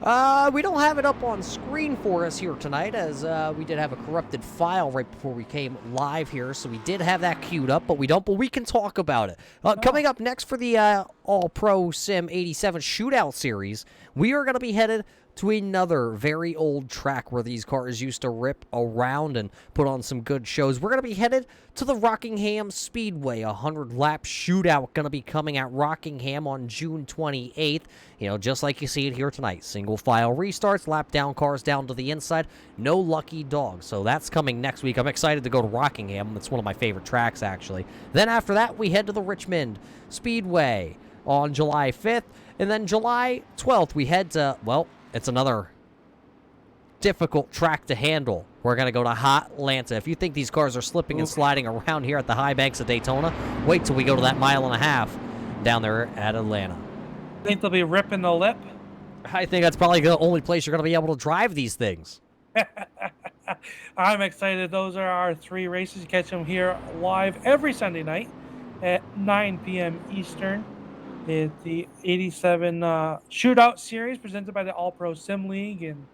We don't have it up on screen for us here tonight, as we did have a corrupted file right before we came live here, so we did have that queued up, but we don't. But we can talk about it. Coming up next for the All-Pro Sim 87 Shootout Series, we are going to be headed to another very old track where these cars used to rip around and put on some good shows. We're going to be headed to the Rockingham Speedway. A 100-lap shootout going to be coming at Rockingham on June 28th. You know, just like you see it here tonight. Single file restarts, lap down cars down to the inside. No lucky dogs. So that's coming next week. I'm excited to go to Rockingham. It's one of my favorite tracks, actually. Then after that, we head to the Richmond Speedway on July 5th. And then July 12th, we head to, well, it's another difficult track to handle. We're going to go to Hotlanta. If you think these cars are slipping and sliding around here at the high banks of Daytona, wait till we go to that 1.5 miles down there at Atlanta. Think they'll be ripping the lip? I think that's probably the only place you're going to be able to drive these things. I'm excited. Those are our 3 races. You catch them here live every Sunday night at 9 p.m. Eastern. It's the 87 Shootout Series presented by the All-Pro Sim League, and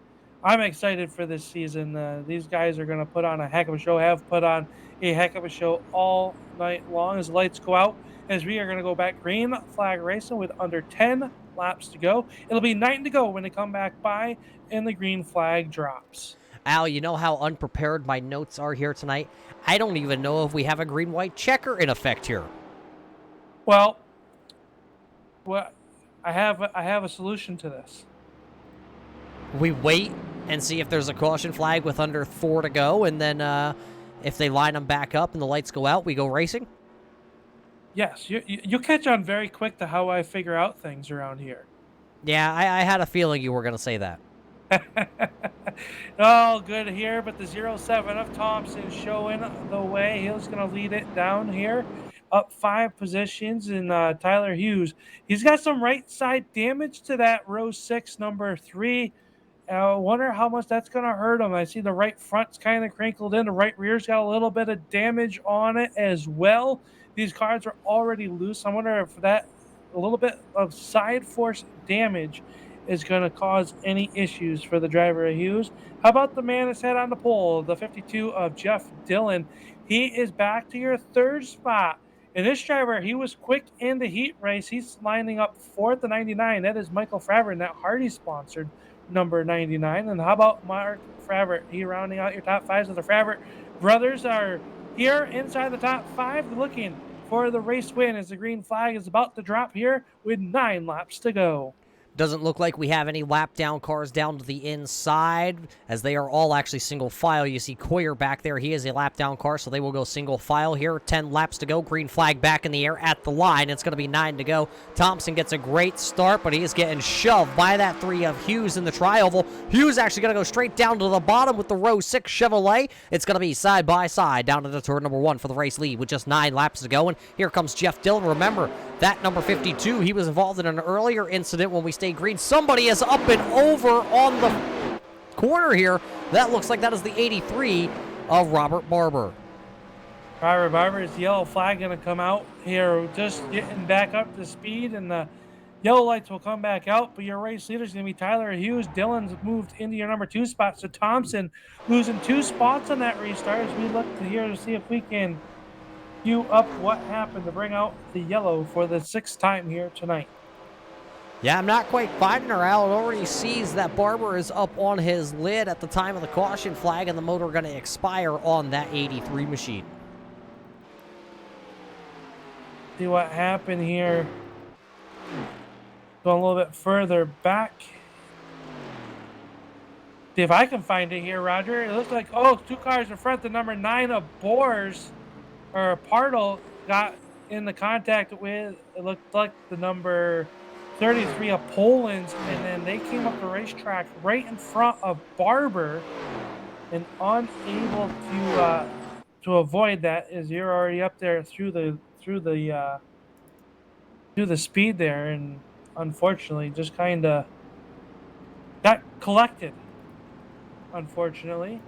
I'm excited for this season. These guys are going to put on a heck of a show, have put on a heck of a show all night long as the lights go out, as we are going to go back green flag racing with under 10 laps to go. It'll be 9 to go when they come back by and the green flag drops. Al, you know how unprepared my notes are here tonight? I don't even know if we have a green-white checker in effect here. Well, I have a solution to this. We wait and see if there's a caution flag with under 4 to go, and then if they line them back up and the lights go out, we go racing? Yes, you catch on very quick to how I figure out things around here. Yeah, I had a feeling you were going to say that. All good here, but the 07 of Thompson showing the way. He's going to lead it down here, up 5 positions, and Tyler Hughes. He's got some right side damage to that row 6, number 3. I wonder how much that's going to hurt him. I see the right front's kind of crinkled in. The right rear's got a little bit of damage on it as well. These cars are already loose. I wonder if that a little bit of side force damage is going to cause any issues for the driver of Hughes. How about the man that's head on the pole, the 52 of Jeff Dillon? He is back to your 3rd spot. And this driver, he was quick in the heat race. He's lining up 4th to 99. That is Michael Fravert, that Hardy-sponsored number 99. And how about Mark Fravert? He rounding out your top 5. So the Fravert brothers are here inside the top 5 looking for the race win as the green flag is about to drop here with 9 laps to go. Doesn't look like we have any lap down cars down to the inside, as they are all actually single file. You see Coyer back there. He is a lap down car, so they will go single file here. 10 laps to go. Green flag back in the air at the line. It's going to be 9 to go. Thompson gets a great start, but he is getting shoved by that 3 of Hughes in the tri-oval. Hughes actually going to go straight down to the bottom with the row 6 Chevrolet. It's going to be side by side down to the turn number 1 for the race lead with just 9 laps to go. And here comes Jeff Dillon. Remember, that number 52, he was involved in an earlier incident when we stayed green. Somebody is up and over on the corner here. That looks like that is the 83 of Robert Barber. Robert Barber's yellow flag going to come out here, just getting back up to speed, and the yellow lights will come back out. But your race leader is going to be Tyler Hughes. Dillon's moved into your number 2 spot, so Thompson losing 2 spots on that restart as we look to here to see if we can queue up what happened to bring out the yellow for the 6th time here tonight. Yeah, I'm not quite finding her out. It already sees that Barber is up on his lid at the time of the caution flag, and the motor going to expire on that 83 machine. See what happened here. Go a little bit further back. See if I can find it here, Roger. It looks like, 2 cars in front. The number 9 of Boers, or Partle, got in the contact with, it looked like the number 33 of Poland's, and then they came up the racetrack right in front of Barber, and unable to avoid that, as you're already up there through the speed there, and unfortunately just kind of got collected, unfortunately.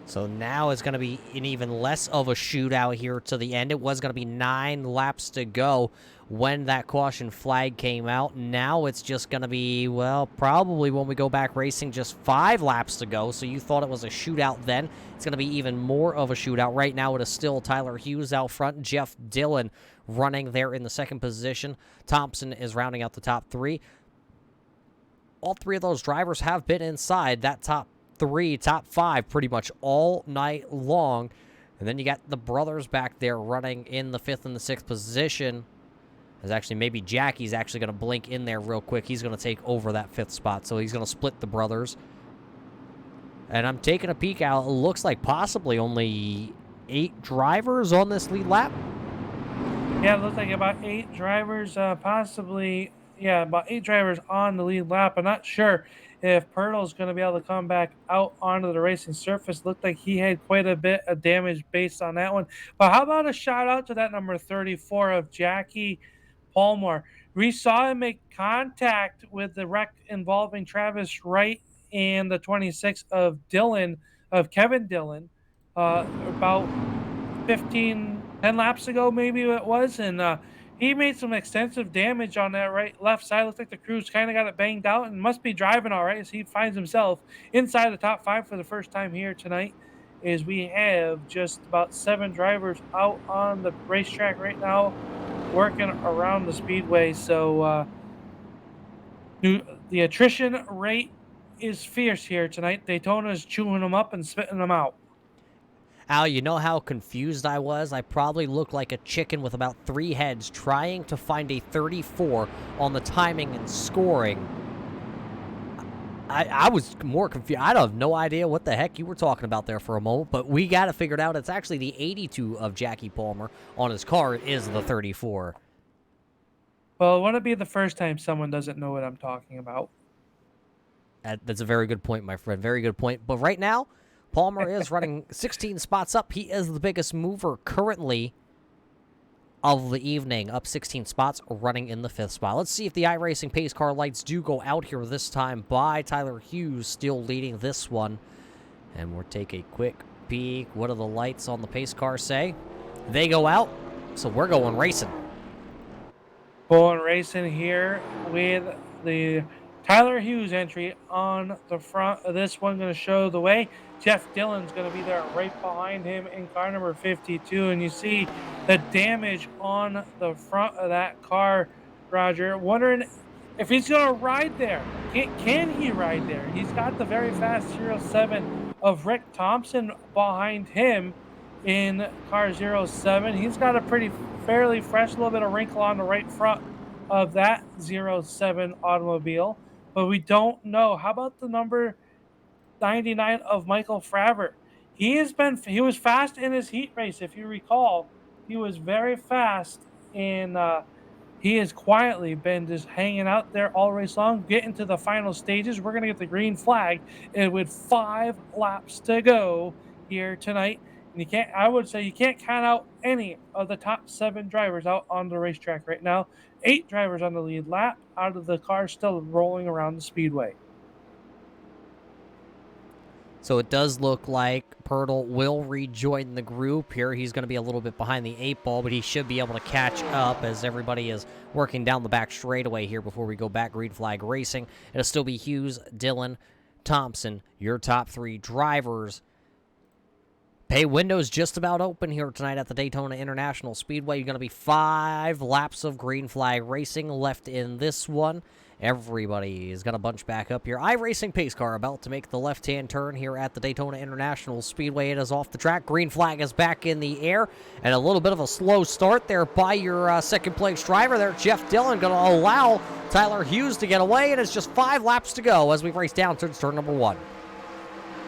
So now it's going to be an even less of a shootout here to the end. It was going to be 9 laps to go when that caution flag came out. Now it's just going to be, well, probably when we go back racing, just 5 laps to go. So you thought it was a shootout then. It's going to be even more of a shootout. Right now it is still Tyler Hughes out front. Jeff Dillon running there in the 2nd position. Thompson is rounding out the top 3. All 3 of those drivers have been inside that top 5 pretty much all night long. And then you got the brothers back there running in the 5th and the 6th position. As actually maybe Jackie's actually going to blink in there real quick. He's going to take over that 5th spot. So he's going to split the brothers. And I'm taking a peek out. It looks like possibly only 8 drivers on this lead lap. Yeah, it looks like about 8 drivers, possibly. Yeah, about 8 drivers on the lead lap. I'm not sure if Pirtle's going to be able to come back out onto the racing surface. Looked like he had quite a bit of damage based on that one. But how about a shout out to that number 34 of Jackie Palmer? We saw him make contact with the wreck involving Travis Wright and the 26 of Kevin Dillon, about 10 laps ago, maybe it was. And he made some extensive damage on that left side. Looks like the crew's kind of got it banged out and must be driving all right as he finds himself inside the top 5 for the first time here tonight. As we have just about 7 drivers out on the racetrack right now working around the speedway. So the attrition rate is fierce here tonight. Daytona is chewing them up and spitting them out. Al, you know how confused I was? I probably looked like a chicken with about 3 heads trying to find a 34 on the timing and scoring. I was more confused. I have no idea what the heck you were talking about there for a moment, but we got it figured out. It's actually the 82 of Jackie Palmer on his car is the 34. Well, it wouldn't be the first time someone doesn't know what I'm talking about. That's a very good point, my friend. Very good point. But right now, Palmer is running 16 spots up. He is the biggest mover currently of the evening, up 16 spots, running in the 5th spot. Let's see if the iRacing pace car lights do go out here this time by Tyler Hughes, still leading this one. And we'll take a quick peek. What do the lights on the pace car say? They go out, so we're going racing. Going racing here with the Tyler Hughes entry on the front of this one, going to show the way. Jeff Dillon's going to be there right behind him in car number 52. And you see the damage on the front of that car, Roger. Wondering if he's going to ride there. Can he ride there? He's got the very fast 07 of Rick Thompson behind him in car 07. He's got a fairly fresh little bit of wrinkle on the right front of that 07 automobile, but we don't know. How about the number 99 of Michael Fravert? He was fast in his heat race, if you recall. He was very fast in he has quietly been just hanging out there all race long, getting to the final stages. We're going to get the green flag, and with 5 laps to go here tonight, and I would say you can't count out any of the top 7 drivers out on the racetrack right now. 8 drivers on the lead lap out of the cars still rolling around the speedway. So it does look like Pirtle will rejoin the group here. He's going to be a little bit behind the 8 ball, but he should be able to catch up as everybody is working down the back straightaway here before we go back green flag racing. It'll still be Hughes, Dillon, Thompson, your top 3 drivers. Pay window's just about open here tonight at the Daytona International Speedway. You're going to be 5 laps of green flag racing left in this one. Everybody is going to bunch back up here. iRacing pace car about to make the left-hand turn here at the Daytona International Speedway. It is off the track. Green flag is back in the air. And a little bit of a slow start there by your second-place driver there, Jeff Dillon, going to allow Tyler Hughes to get away. And it's just 5 laps to go as we race down to turn number 1.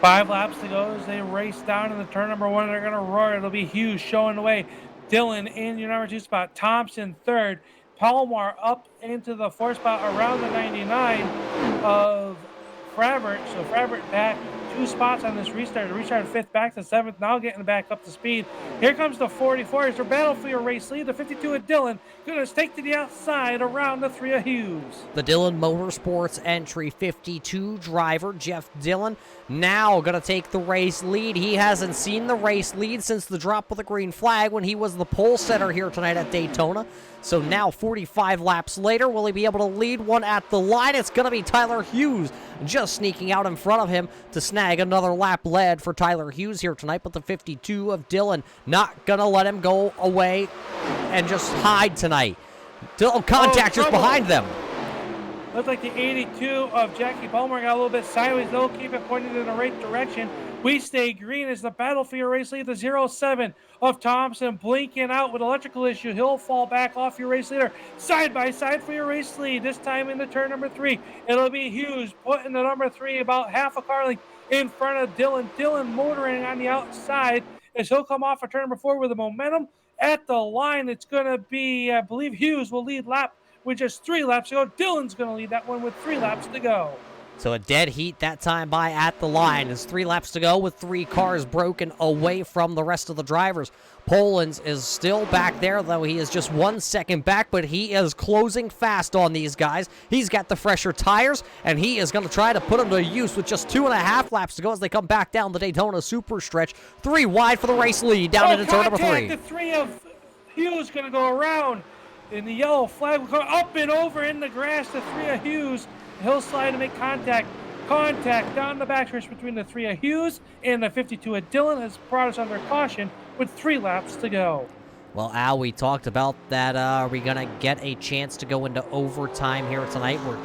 5 laps to go as they race down in the turn number 1. They're going to roar. It'll be Hughes showing the way. Dillon in your number 2 spot. Thompson third. Palmar up into the 4th spot around the 99 of Fravert. So Fravert back 2 spots on this restart. The restart 5th back to 7th. Now getting back up to speed. Here comes the 44. It's their battle for your race lead. The 52 of Dillon going to stake to the outside around the 3 of Hughes. The Dillon Motorsports entry 52 driver, Jeff Dillon, now going to take the race lead. He hasn't seen the race lead since the drop of the green flag when he was the pole setter here tonight at Daytona. So now 45 laps later, will he be able to lead one at the line? It's going to be Tyler Hughes just sneaking out in front of him to snag another lap led for Tyler Hughes here tonight. But the 52 of Dillon not going to let him go away and just hide tonight. Contact just behind them. Looks like the 82 of Jackie Palmer got a little bit sideways. They'll keep it pointed in the right direction. We stay green as the battle for your race lead. The 07 of Thompson blinking out with electrical issue. He'll fall back off your race leader. Side by side for your race lead. This time in the turn number 3. It'll be Hughes putting the number 3 about half a car length in front of Dillon. Dillon motoring on the outside as he'll come off of turn number 4 with the momentum. At the line, it's going to be, I believe Hughes will lead lap with just 3 laps to go. Dillon's going to lead that one with 3 laps to go. So a dead heat that time by at the line. There's 3 laps to go with 3 cars broken away from the rest of the drivers. Polans is still back there, though he is just 1 second back, but he is closing fast on these guys. He's got the fresher tires, and he is going to try to put them to use with just 2.5 laps to go as they come back down the Daytona super stretch. 3 wide for the race lead down into turn number 3. The 3 of Hughes going to go around, and the yellow flag will go up and over in the grass. The 3 of Hughes. He'll slide and make contact. Contact down the backstretch between the 3 of Hughes and the 52 of Dillon has brought us under caution with 3 laps to go. Well, Al, we talked about that. Are we going to get a chance to go into overtime here tonight? We're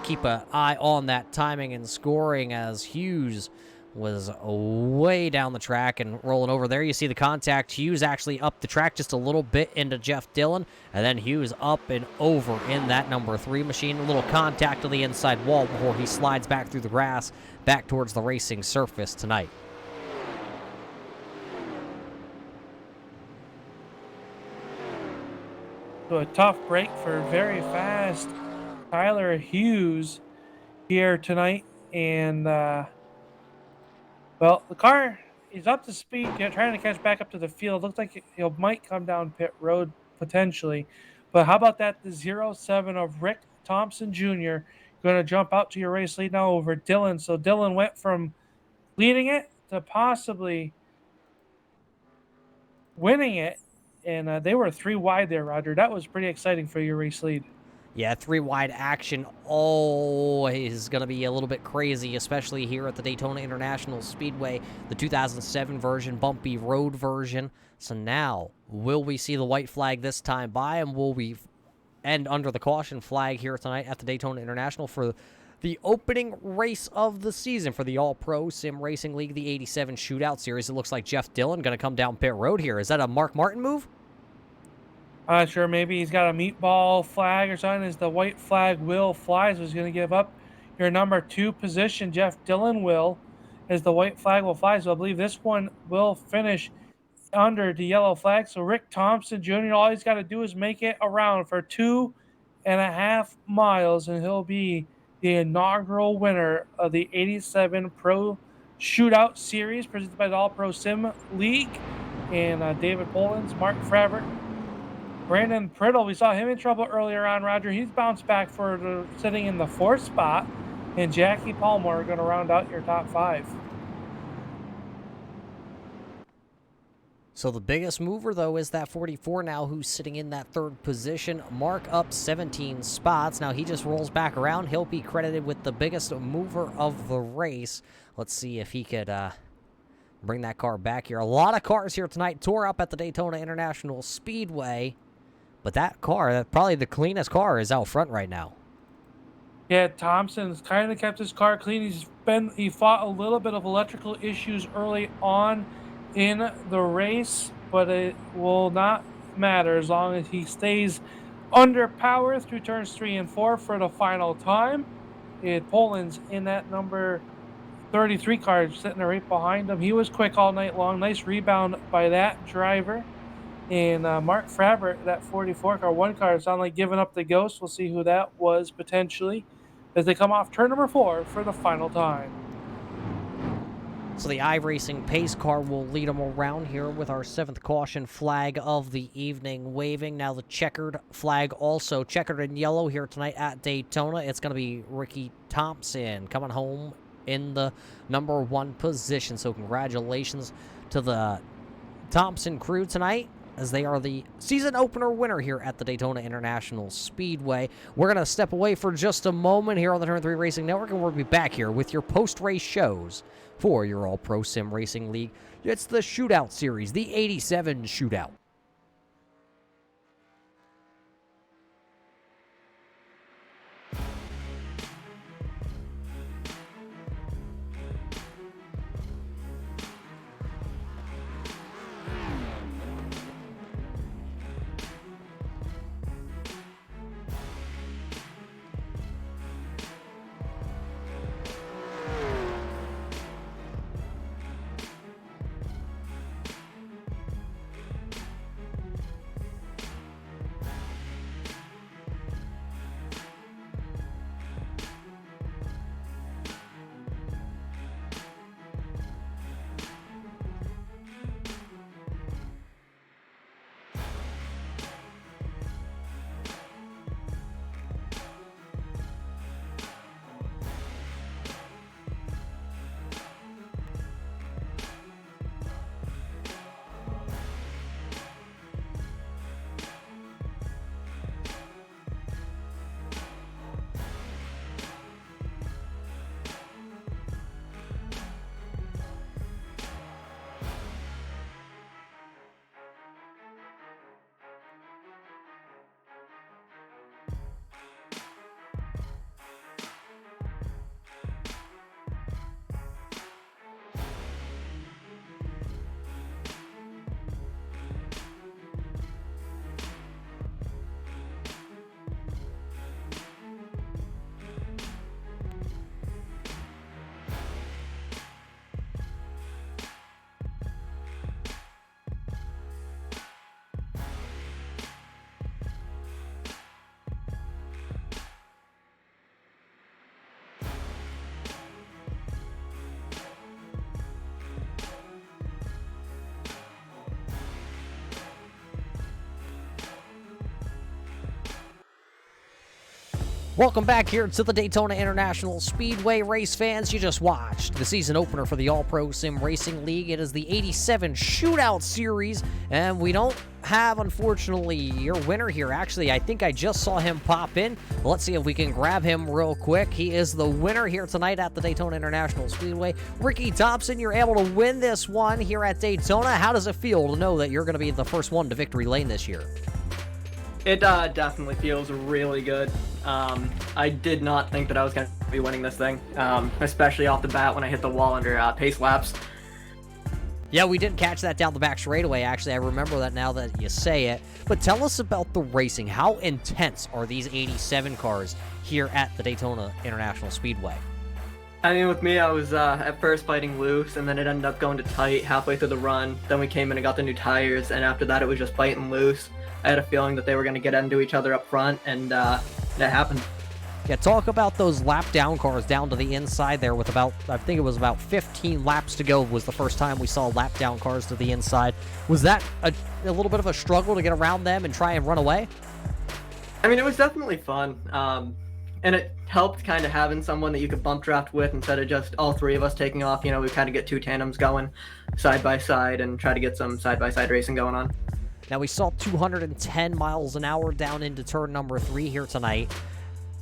keep an eye on that timing and scoring as Hughes was way down the track and rolling over there. You see the contact. Hughes actually up the track just a little bit into Jeff Dillon, and then Hughes up and over in that number 3 machine. A little contact to the inside wall before he slides back through the grass back towards the racing surface tonight. So a tough break for very fast Tyler Hughes here tonight, and well, the car is up to speed, trying to catch back up to the field. Looks like he might come down pit road potentially. But how about that? The 07 of Rick Thompson Jr. going to jump out to your race lead now over Dillon. So Dillon went from leading it to possibly winning it. And they were 3 wide there, Roger. That was pretty exciting for your race lead. Yeah, 3 wide action always going to be a little bit crazy, especially here at the Daytona International Speedway, the 2007 version, bumpy road version. So now, will we see the white flag this time by, and will we end under the caution flag here tonight at the Daytona International for the opening race of the season for the All-Pro Sim Racing League, the 87 Shootout Series? It looks like Jeff Dillon going to come down pit road here. Is that a Mark Martin move? I'm not sure, maybe he's got a meatball flag or something. As the white flag will flies, was going to give up your number 2 position. Jeff Dillon will, as the white flag will fly. So I believe this one will finish under the yellow flag. So Rick Thompson Jr., all he's got to do is make it around for 2.5 miles, and he'll be the inaugural winner of the 87 Pro Shootout Series presented by the All Pro Sim League. And David Polens, Mark Fravert, Brandon Priddle, we saw him in trouble earlier on, Roger. He's bounced back for sitting in the 4th spot. And Jackie Palmer are going to round out your top 5. So the biggest mover, though, is that 44 now, who's sitting in that 3rd position. Mark up 17 spots. Now he just rolls back around. He'll be credited with the biggest mover of the race. Let's see if he could bring that car back here. A lot of cars here tonight tore up at the Daytona International Speedway. But that car, probably the cleanest car, is out front right now. Yeah, Thompson's kind of kept his car clean. He fought a little bit of electrical issues early on in the race, but it will not matter as long as he stays under power through turns 3 and 4 for the final time. Poland's in that number 33 car, sitting right behind him. He was quick all night long. Nice rebound by that driver. And Mark Fravert, that 44 car, 1 car, sound like giving up the ghost. We'll see who that was potentially as they come off turn number 4 for the final time. So the iRacing pace car will lead them around here with our 7th caution flag of the evening waving. Now the checkered flag, also checkered in yellow here tonight at Daytona. It's going to be Ricky Thompson coming home in the number 1 position. So congratulations to the Thompson crew tonight, as they are the season opener winner here at the Daytona International Speedway. We're going to step away for just a moment here on the Turn 3 Racing Network, and we'll be back here with your post-race shows for your All-Pro Sim Racing League. It's the Shootout Series, the 87 Shootout. Welcome back here to the Daytona International Speedway. Race fans, you just watched the season opener for the All-Pro Sim Racing League. It is the 87 Shootout Series, and we don't have, unfortunately, your winner here. Actually, I think I just saw him pop in. Let's see if we can grab him real quick. He is the winner here tonight at the Daytona International Speedway. Ricky Thompson, you're able to win this one here at Daytona. How does it feel to know that you're going to be the first one to victory lane this year? It definitely feels really good. I did not think that I was going to be winning this thing, especially off the bat when I hit the wall under pace laps. Yeah, we didn't catch that down the back straightaway, actually. I remember that now that you say it. But tell us about the racing. How intense are these 87 cars here at the Daytona International Speedway? I mean, with me, I was at first fighting loose, and then it ended up going to tight halfway through the run. Then we came in and got the new tires, and after that, it was just fighting loose. I had a feeling that they were going to get into each other up front, and that happened. Yeah, talk about those lap down cars down to the inside there with about, I think it was about 15 laps to go was the first time we saw lap down cars to the inside. Was that a little bit of a struggle to get around them and try and run away? I mean, it was definitely fun. And it helped kind of having someone that you could bump draft with instead of just all three of us taking off. You know, we kind of get two tandems going side by side and try to get some side-by-side racing going on. Now, we saw 210 miles an hour down into turn number 3 here tonight.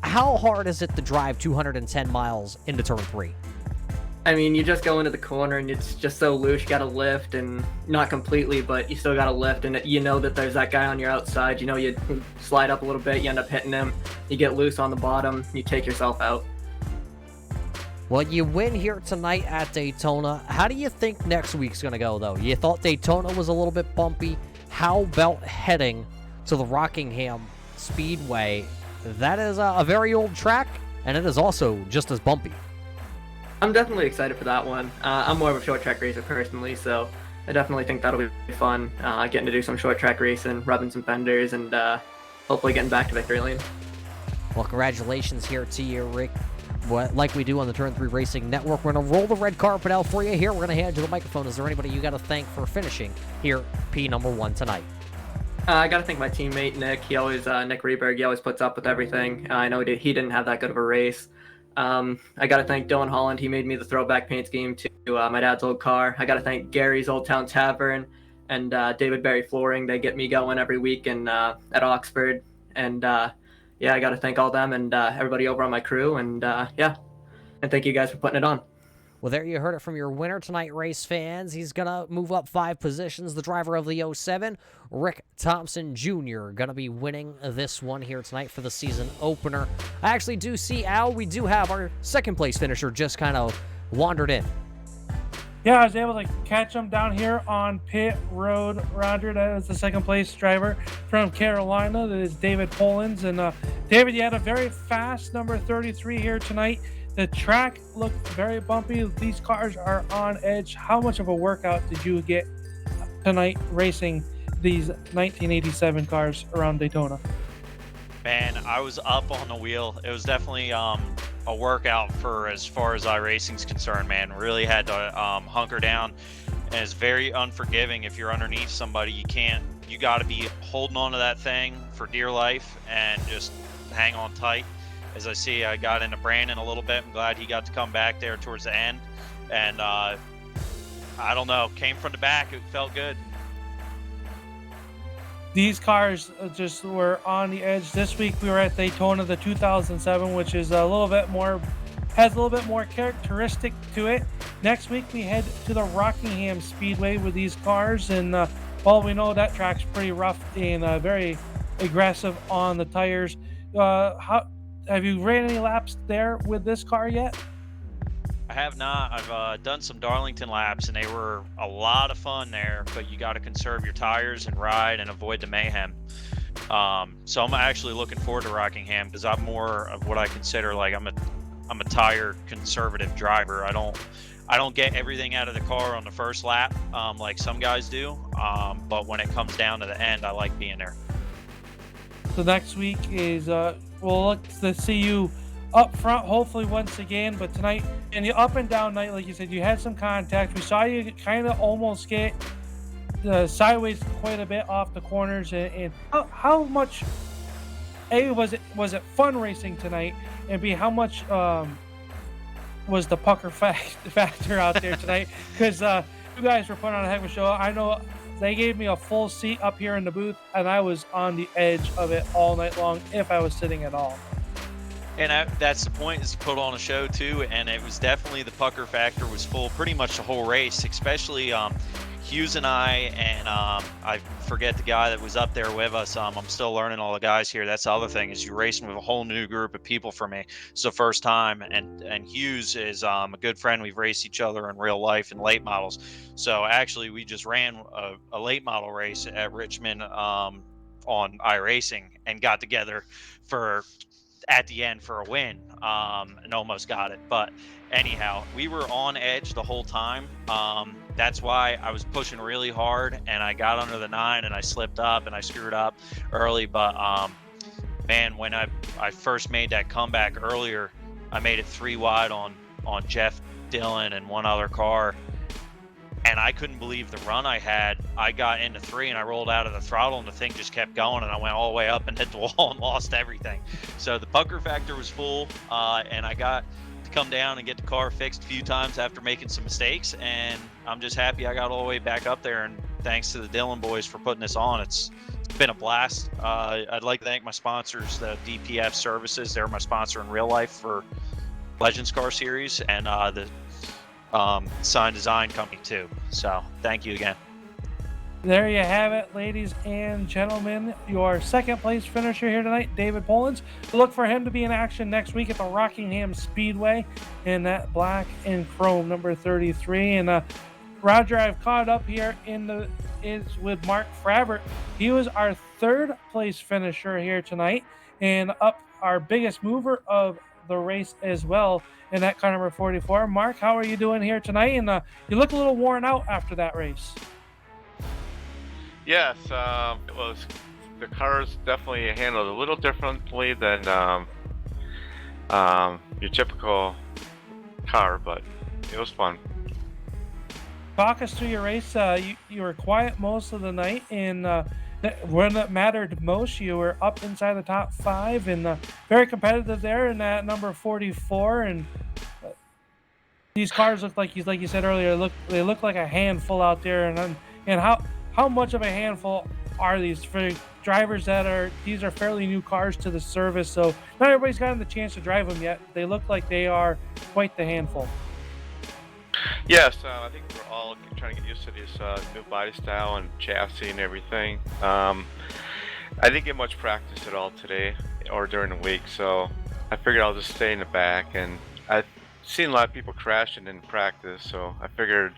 How hard is it to drive 210 miles into turn 3? I mean, you just go into the corner and it's just so loose. You got to lift, and not completely, but you still got to lift. And you know that there's that guy on your outside. You know, you slide up a little bit, you end up hitting him. You get loose on the bottom, you take yourself out. Well, you win here tonight at Daytona. How do you think next week's going to go, though? You thought Daytona was a little bit bumpy. How about heading to the Rockingham Speedway? That is a very old track, and it is also just as bumpy. I'm definitely excited for that one. I'm more of a short track racer personally, so I definitely think that'll be fun. Getting to do some short track racing, rubbing some fenders, and hopefully getting back to victory lane. Well, congratulations here to you, Rick. Like we do on the Turn 3 Racing Network, we're going to roll the red carpet out for you here. We're going to hand you the microphone. Is there anybody you got to thank for finishing here P number 1 tonight? I got to thank my teammate, Nick. Nick Rieberg, he always puts up with everything. I know he didn't have that good of a race. I got to thank Dylan Holland. He made me the throwback paint scheme to my dad's old car. I got to thank Gary's Old Town Tavern and David Berry Flooring. They get me going every week at Oxford. And yeah, I got to thank all them and everybody over on my crew. And yeah, and thank you guys for putting it on. Well, there you heard it from your winner tonight, race fans. He's going to move up 5 positions. The driver of the 07, Rick Thompson Jr., going to be winning this one here tonight for the season opener. I actually do see, Al, we do have our second place finisher just kind of wandered in. Yeah, I was able to catch him down here on pit road. Roger, that is the second place driver from Carolina. That is David Polans. And David, you had a very fast number 33 here tonight. The track looked very bumpy. These cars are on edge. How much of a workout did you get tonight racing these 1987 cars around Daytona? Man, I was up on the wheel. It was definitely a workout for as far as iRacing's concerned, man. Really had to hunker down, and it's very unforgiving. If you're underneath somebody, you got to be holding on to that thing for dear life and just hang on tight. As I got into Brandon a little bit. I'm glad he got to come back there towards the end. And I don't know, came from the back. It felt good. These cars just were on the edge. This week we were at Daytona, the 2007, which is has a little bit more characteristic to it. Next week we head to the Rockingham Speedway with these cars. And well, we know that track's pretty rough and very aggressive on the tires. Have you ran any laps there with this car yet? I have not. I've done some Darlington laps, and they were a lot of fun there, but you got to conserve your tires and ride and avoid the mayhem. So I'm actually looking forward to Rockingham because I'm more of what I consider like I'm a tire conservative driver. I don't get everything out of the car on the first lap like some guys do, but when it comes down to the end, I like being there. So next week is we'll look to see you up front, hopefully once again. But tonight, in the up and down night, like you said, you had some contact. We saw you kind of almost get sideways quite a bit off the corners. And how much was it fun racing tonight, and B, how much was the pucker factor out there tonight? Because you guys were putting on a heck of a show. I know. They gave me a full seat up here in the booth, and I was on the edge of it all night long if I was sitting at all. And that's the point, is to put on a show too, and it was definitely the pucker factor was full pretty much the whole race, especially Hughes and I forget the guy that was up there with us. I'm still learning all the guys here. That's the other thing, is you're racing with a whole new group of people for me. It's the first time, and Hughes is a good friend. We've raced each other in real life in late models. So actually, we just ran a late model race at Richmond on iRacing and got together at the end for a win, and almost got it. But anyhow, we were on edge the whole time. That's why I was pushing really hard, and I got under the 9 and I slipped up and I screwed up early. But man, when I first made that comeback earlier, I made it 3 wide on Jeff Dillon and one other car, and I couldn't believe the run I had. I got into 3 and I rolled out of the throttle, and the thing just kept going, and I went all the way up and hit the wall and lost everything. So the pucker factor was full, and I got to come down and get the car fixed a few times after making some mistakes, and I'm just happy I got all the way back up there, and thanks to the Dillon boys for putting this on. It's been a blast. I'd like to thank my sponsors, the DPF Services. They're my sponsor in real life for Legends Car Series, and the Sign Design Company too. So thank you again. There you have it, ladies and gentlemen. Your second place finisher here tonight, David Polans. Look for him to be in action next week at the Rockingham Speedway in that black and chrome number 33. And Roger, I've caught up here is with Mark Fravert. He was our third place finisher here tonight, and up our biggest mover of the race as well in that car number 44. Mark, how are you doing here tonight? And you look a little worn out after that race. Yes, it was. The cars definitely handled a little differently than your typical car, but it was fun. Talk us through your race. You were quiet most of the night, and when it mattered most, you were up inside the top 5 and very competitive there in that number 44. And these cars look like you said earlier, they look like a handful out there. And how much of a handful are these for drivers these are fairly new cars to the service, so not everybody's gotten the chance to drive them yet. They look like they are quite the handful. Yes, I think we're all trying to get used to this new body style and chassis and everything. I didn't get much practice at all today or during the week, so I figured I'll just stay in the back. And I've seen a lot of people crashing in practice, so I figured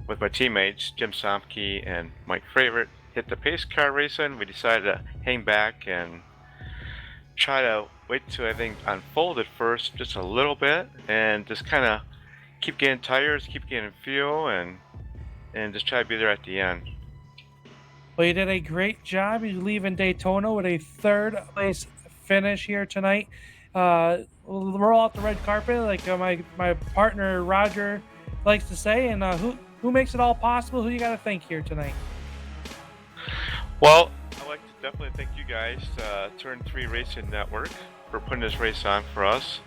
with my teammates, Jim Somke and Mike Favorite, hit the pace car racing. We decided to hang back and try to wait till everything unfolded first, just a little bit, and just kind of keep getting tires, keep getting fuel, and just try to be there at the end. Well, you did a great job. You leave in Daytona with a third place finish here tonight. We'll roll out the red carpet, like my partner Roger likes to say. And who makes it all possible? Who you got to thank here tonight? Well, I'd like to definitely thank you guys, Turn 3 Racing Network, for putting this race on for us.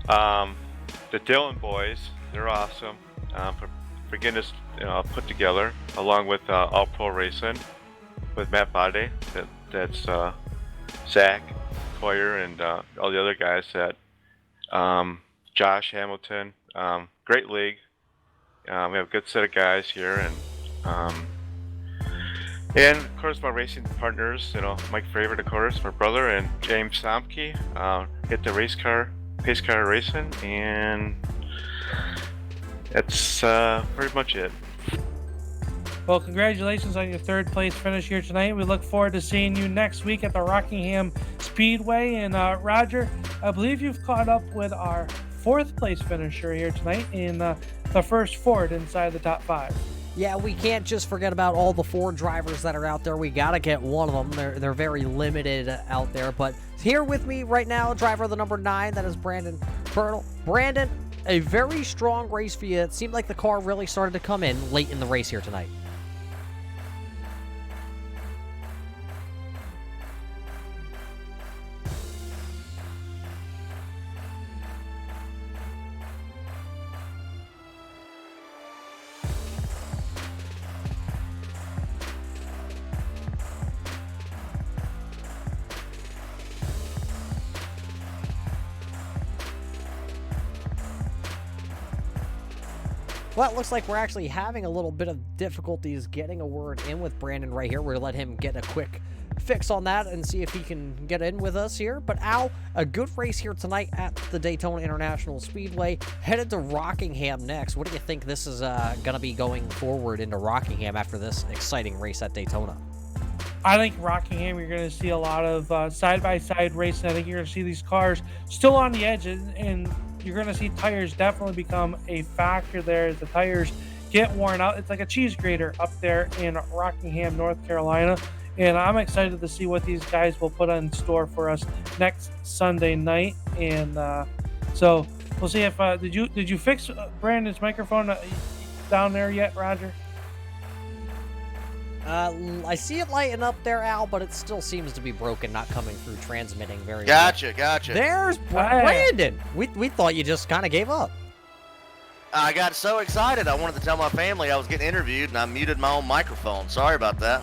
The Dillon boys, they're awesome, for getting this put together, along with All Pro Racing with Matt Bade. That's Zach Coyer and all the other guys that Josh Hamilton. Great league. We have a good set of guys here, and of course my racing partners, Mike Favorite, of course, my brother, and James Somke, hit the pace car racing, and that's pretty much it. Well, congratulations on your third place finish here tonight. We look forward to seeing you next week at the Rockingham Speedway. And Roger, I believe you've caught up with our fourth place finisher here tonight in the first Ford inside the top 5. Yeah, we can't just forget about all the Ford drivers that are out there. We got to get one of them. They're very limited out there. But here with me right now, driver of the number 9, that is Brandon Colonel. Brandon, a very strong race for you. It seemed like the car really started to come in late in the race here tonight. Well, it looks like we're actually having a little bit of difficulties getting a word in with Brandon right here. We're going to let him get a quick fix on that and see if he can get in with us here. But Al, a good race here tonight at the Daytona International Speedway. Headed to Rockingham next. What do you think this is going to be going forward into Rockingham after this exciting race at Daytona? I think Rockingham, you're going to see a lot of side-by-side racing. I think you're going to see these cars still on the edges, and you're going to see tires definitely become a factor there as the tires get worn out. It's like a cheese grater up there in Rockingham, North Carolina. And I'm excited to see what these guys will put in store for us next Sunday night. And so we'll see if did you fix Brandon's microphone down there yet, Roger? I see it lighting up there, Al, but it still seems to be broken, not coming through, transmitting very Gotcha. There's Brandon. We thought you just kind of gave up. I got so excited, I wanted to tell my family I was getting interviewed, and I muted my own microphone. Sorry about that.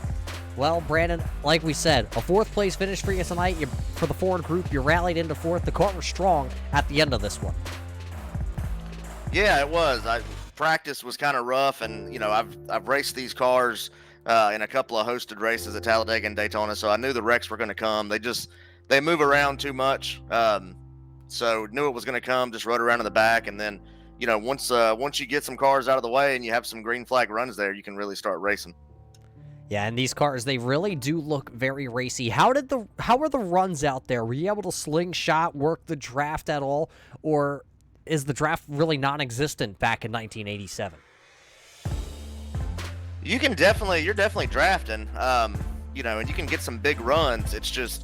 Well, Brandon, like we said, a fourth place finish for you tonight. For the Ford group, you rallied into fourth. The car was strong at the end of this one. Yeah, it was. Practice was kind of rough, and I've raced these cars in a couple of hosted races at Talladega and Daytona, so I knew the wrecks were going to come. They move around too much, so knew it was going to come. Just rode around in the back, and then once you get some cars out of the way and you have some green flag runs there, you can really start racing. Yeah, and these cars, they really do look very racy. How were the runs out there? Were you able to slingshot, work the draft at all, or is the draft really non-existent back in 1987? You're definitely drafting, and you can get some big runs. It's just,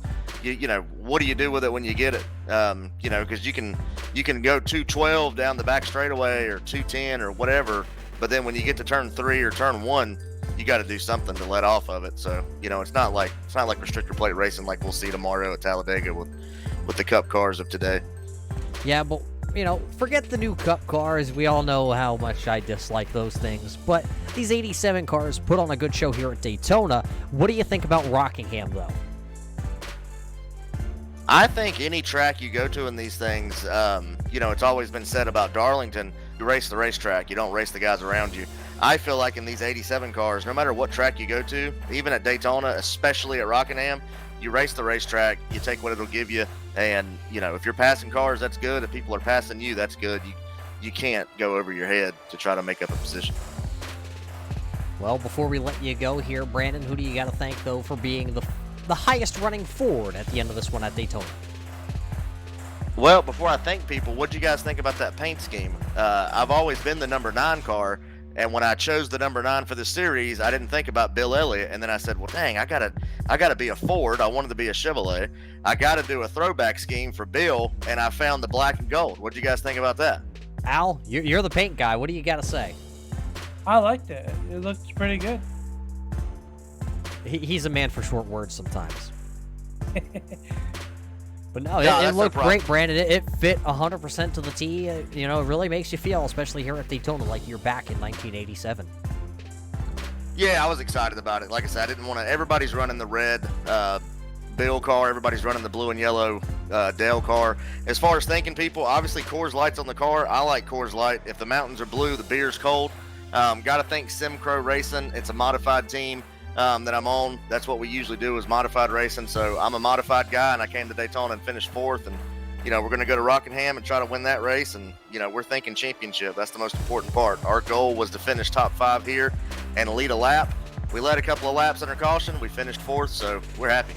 what do you do with it when you get it? Because you can go 212 down the back straightaway or 210 or whatever, but then when you get to turn 3 or turn 1, you got to do something to let off of it. So it's not like restrictor plate racing like we'll see tomorrow at Talladega with the Cup cars of today. Yeah, but forget the new Cup cars. We all know how much I dislike those things. But these 87 cars put on a good show here at Daytona. What do you think about Rockingham, though? I think any track you go to in these things, it's always been said about Darlington, you race the racetrack, you don't race the guys around you. I feel like in these 87 cars, no matter what track you go to, even at Daytona, especially at Rockingham, you race the racetrack, you take what it'll give you, and, if you're passing cars, that's good. If people are passing you, that's good. You can't go over your head to try to make up a position. Well, before we let you go here, Brandon, who do you got to thank, though, for being the highest running Ford at the end of this one at Daytona? Well, before I thank people, what'd you guys think about that paint scheme? I've always been the number 9 car, and when I chose the number 9 for the series, I didn't think about Bill Elliott, and then I said, well, dang, I gotta be a Ford. I wanted to be a Chevrolet. I gotta do a throwback scheme for Bill, and I found the black and gold. What'd you guys think about that? Al, you're the paint guy. What do you got to say? I liked it. It looked pretty good. He's a man for short words sometimes. But no, Yeah, it that's looked no problem. great, Brandon. It fit 100% to the T. It really makes you feel, especially here at Daytona, like you're back in 1987. Yeah, I was excited about it. Like I said, I didn't want to. Everybody's running the red Bill car. Everybody's running the blue and yellow Dale car. As far as thanking people, obviously Coors Light's on the car. I like Coors Light. If the mountains are blue, the beer's cold. Got to thank Simcro Racing. It's a modified team that I'm on. That's what we usually do is modified racing. So I'm a modified guy, and I came to Daytona and finished 4th. And we're going to go to Rockingham and try to win that race. And we're thinking championship. That's the most important part. Our goal was to finish top 5 here and lead a lap. We led a couple of laps under caution. We finished 4th, so we're happy.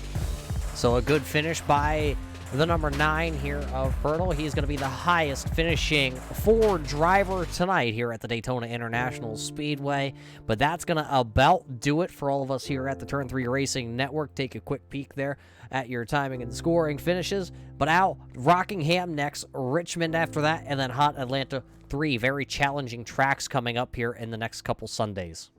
So a good finish by the number 9 here of Bertle. He's going to be the highest finishing Ford driver tonight here at the Daytona International Speedway. But that's going to about do it for all of us here at the Turn 3 Racing Network. Take a quick peek there at your timing and scoring finishes. But Al, Rockingham next, Richmond after that, and then Hot Atlanta 3. Very challenging tracks coming up here in the next couple Sundays.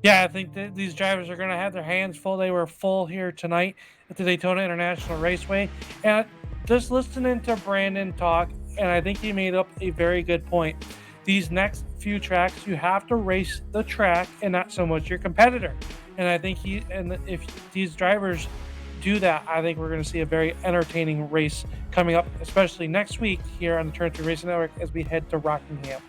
Yeah, I think that these drivers are going to have their hands full. They were full here tonight at the Daytona International Raceway. And just listening to Brandon talk, and I think he made up a very good point. These next few tracks, you have to race the track and not so much your competitor. And I think if these drivers do that, I think we're going to see a very entertaining race coming up, especially next week here on the Turn 3 Racing Network as we head to Rockingham.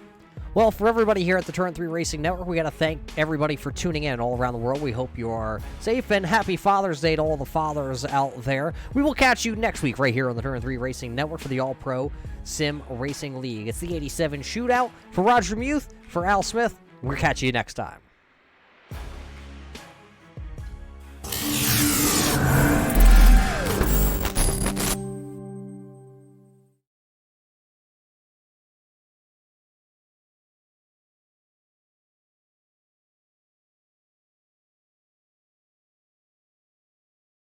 Well, for everybody here at the Turn 3 Racing Network, we got to thank everybody for tuning in all around the world. We hope you are safe, and happy Father's Day to all the fathers out there. We will catch you next week right here on the Turn 3 Racing Network for the All-Pro Sim Racing League. It's the 87 Shootout. For Roger Muth, for Al Smith, we'll catch you next time.